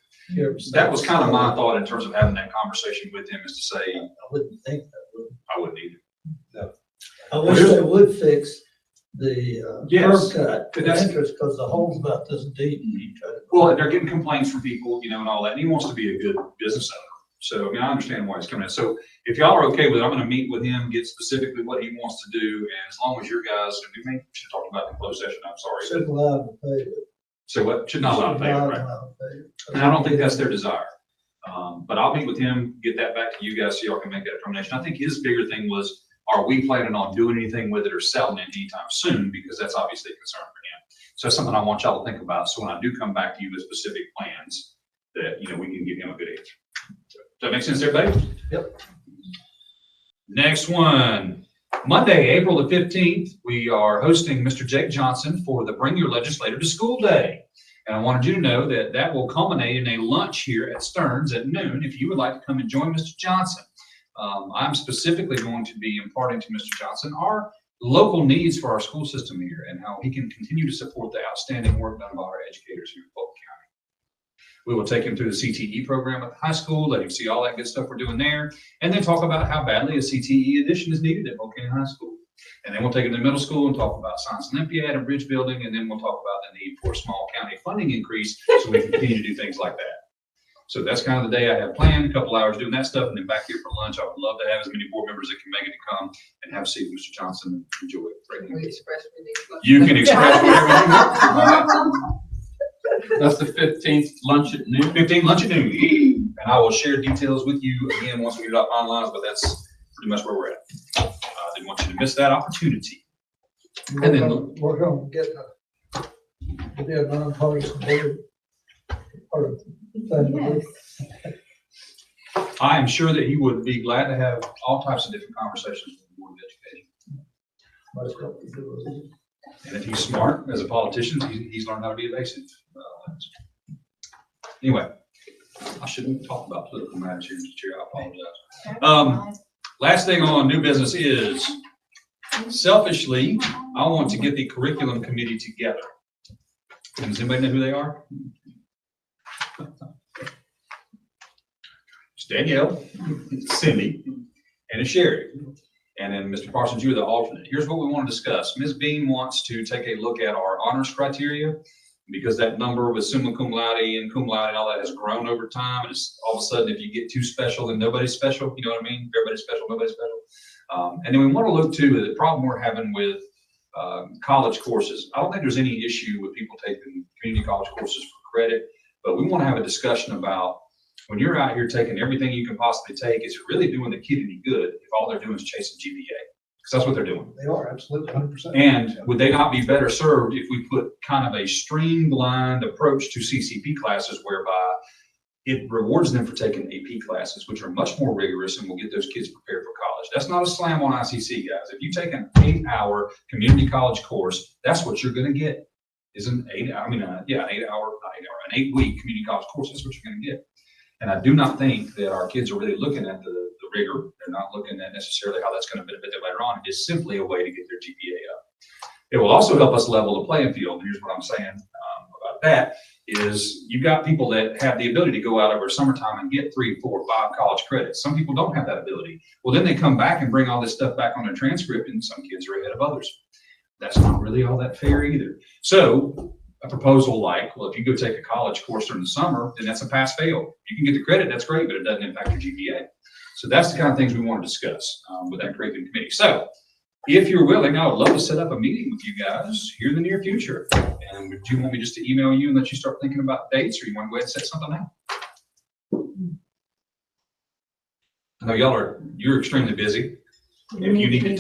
That was kind of my thought in terms of having that conversation with him, is to say, I wouldn't think that would. I wouldn't either. No. I wish they would fix the Yes. curb cut, the That's- entrance, because the hole's about this deep. Well, and they're getting complaints from people, and all that, and he wants to be a good business owner. So, I understand why he's coming in. So if y'all are okay with it, I'm gonna meet with him, get specifically what he wants to do, and as long as your guys, and we may should talk about it in closed session, I'm sorry. Should allow them to pay it. So what, should not allow to pay, Should not right? allow them to pay it. And I don't think that's their desire. But I'll meet with him, get that back to you guys so y'all can make that determination. I think his bigger thing was, are we planning on doing anything with it or selling it anytime soon? Because that's obviously a concern for him. So that's something I want y'all to think about. So when I do come back to you with specific plans, that, we can give him a good answer. Does that make sense, everybody? Yep. Next one, Monday, April the 15th, we are hosting Mr. Jake Johnson for the Bring Your Legislator to School Day. And I wanted you to know that that will culminate in a lunch here at Stearns at noon if you would like to come and join Mr. Johnson. I'm specifically going to be imparting to Mr. Johnson our local needs for our school system here and how he can continue to support the outstanding work done by our educators here in Polk County. We will take him through the CTE program at the high school, let him see all that good stuff we're doing there, and then talk about how badly a CTE addition is needed at Polk County High School. And then we'll take him to middle school and talk about Science Olympiad and bridge building, and then we'll talk about the need for a small county funding increase so we can continue to do things like that. So that's kind of the day I have planned, a couple hours doing that stuff, and then back here for lunch. I would love to have as many board members that can make it to come and have a seat with Mr. Johnson and enjoy it. We express we need. You can express whatever you want. That's the 15th, lunch at noon. 15 lunch at noon. And I will share details with you again once we get it up finalized, but that's pretty much where we're at. I didn't want you to miss that opportunity. And then We're gonna get a nonpartisan board. Part of the thing. I am sure that he would be glad to have all types of different conversations with the Board of Education. Most of it is- And if he's smart as a politician, he's learned how to be evasive. Anyway, I shouldn't talk about political matters here, Mr. Chair. I apologize. Last thing on new business is, selfishly, I want to get the curriculum committee together. And does anybody know who they are? It's Danielle, Cindy, and Sherry. And then Mr. Parsons, you're the alternate. Here's what we want to discuss. Ms. Bean wants to take a look at our honors criteria, because that number with summa cum laude and cum laude and all that has grown over time. And it's all of a sudden, if you get too special, then nobody's special. You know what I mean? If everybody's special, nobody's special. And then we want to look to the problem we're having with college courses. I don't think there's any issue with people taking community college courses for credit, but we want to have a discussion about when you're out here taking everything you can possibly take, is it really doing the kid any good if all they're doing is chasing GPA? Because that's what they're doing. They are, absolutely, 100%. And would they not be better served if we put kind of a streamlined approach to CCP classes whereby it rewards them for taking AP classes, which are much more rigorous and will get those kids prepared for college? That's not a slam on ICC, guys. If you take an 8-hour community college course, that's what you're going to get. Is an 8-week community college course. That's what you're going to get. And I do not think that our kids are really looking at the rigor. They're not looking at necessarily how that's going to benefit them later on. It is simply a way to get their GPA up. It will also help us level the playing field. Here's what I'm saying about that is you've got people that have the ability to go out over summertime and get 3, 4, 5 college credits. Some people don't have that ability. Well, then they come back and bring all this stuff back on their transcript, and some kids are ahead of others. That's not really all that fair either. So a proposal like, well, if you go take a college course during the summer, then that's a pass-fail. You can get the credit, that's great, but it doesn't impact your GPA. So that's the kind of things we want to discuss with that curriculum committee. So if you're willing, I would love to set up a meeting with you guys here in the near future. And would you want me just to email you and let you start thinking about dates, or you want to go ahead and set something out? I know you're extremely busy. If you need to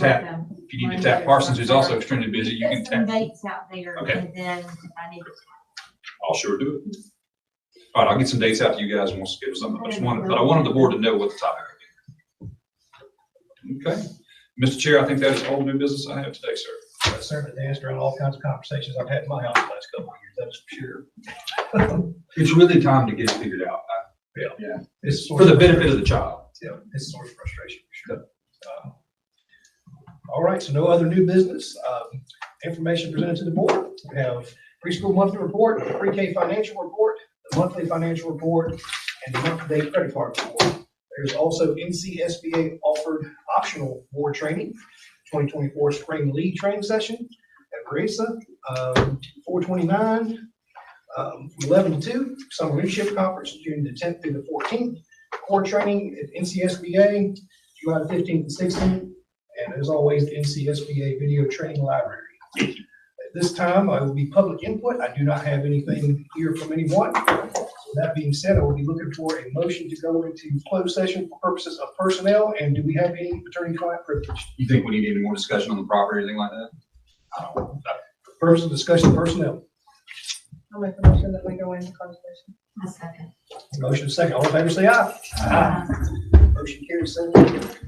tap Parsons, who's also extremely busy, you can Get some tap. dates out there, Okay. and then if I need to. I'll sure do it. All right, I'll get some dates out to you guys and we'll schedule something. But I wanted the board to know what the topic is. Okay. Mr. Chair, I think that is all the new business I have today, sir. That's certainly the answer on all kinds of conversations I've had in my house the last couple of years, that's for sure. It's really time to get it figured out. Yeah. It's For the benefit of the child. Yeah, it's a source of frustration, for sure. All right, so no other new business. Information presented to the board. We have preschool monthly report, the pre-K financial report, the monthly financial report, and the month-to-date credit card report. There's also NCSBA offered optional board training, 2024 spring lead training session at Marisa, 429, 11 to 2, summer leadership conference, June the 10th through the 14th, core training at NCSBA, July the 15th and 16th, and as always, the NCSBA video training library. At this time, I will be public input. I do not have anything here from anyone. So that being said, I will be looking for a motion to go into closed session for purposes of personnel. And do we have any attorney-client privilege? You think we need any more discussion on the property or anything like that? First, discussion of personnel. I'll make a motion that we go into closed session. A second. Motion second. All in favor, say aye. Aye. Motion carries 7-0.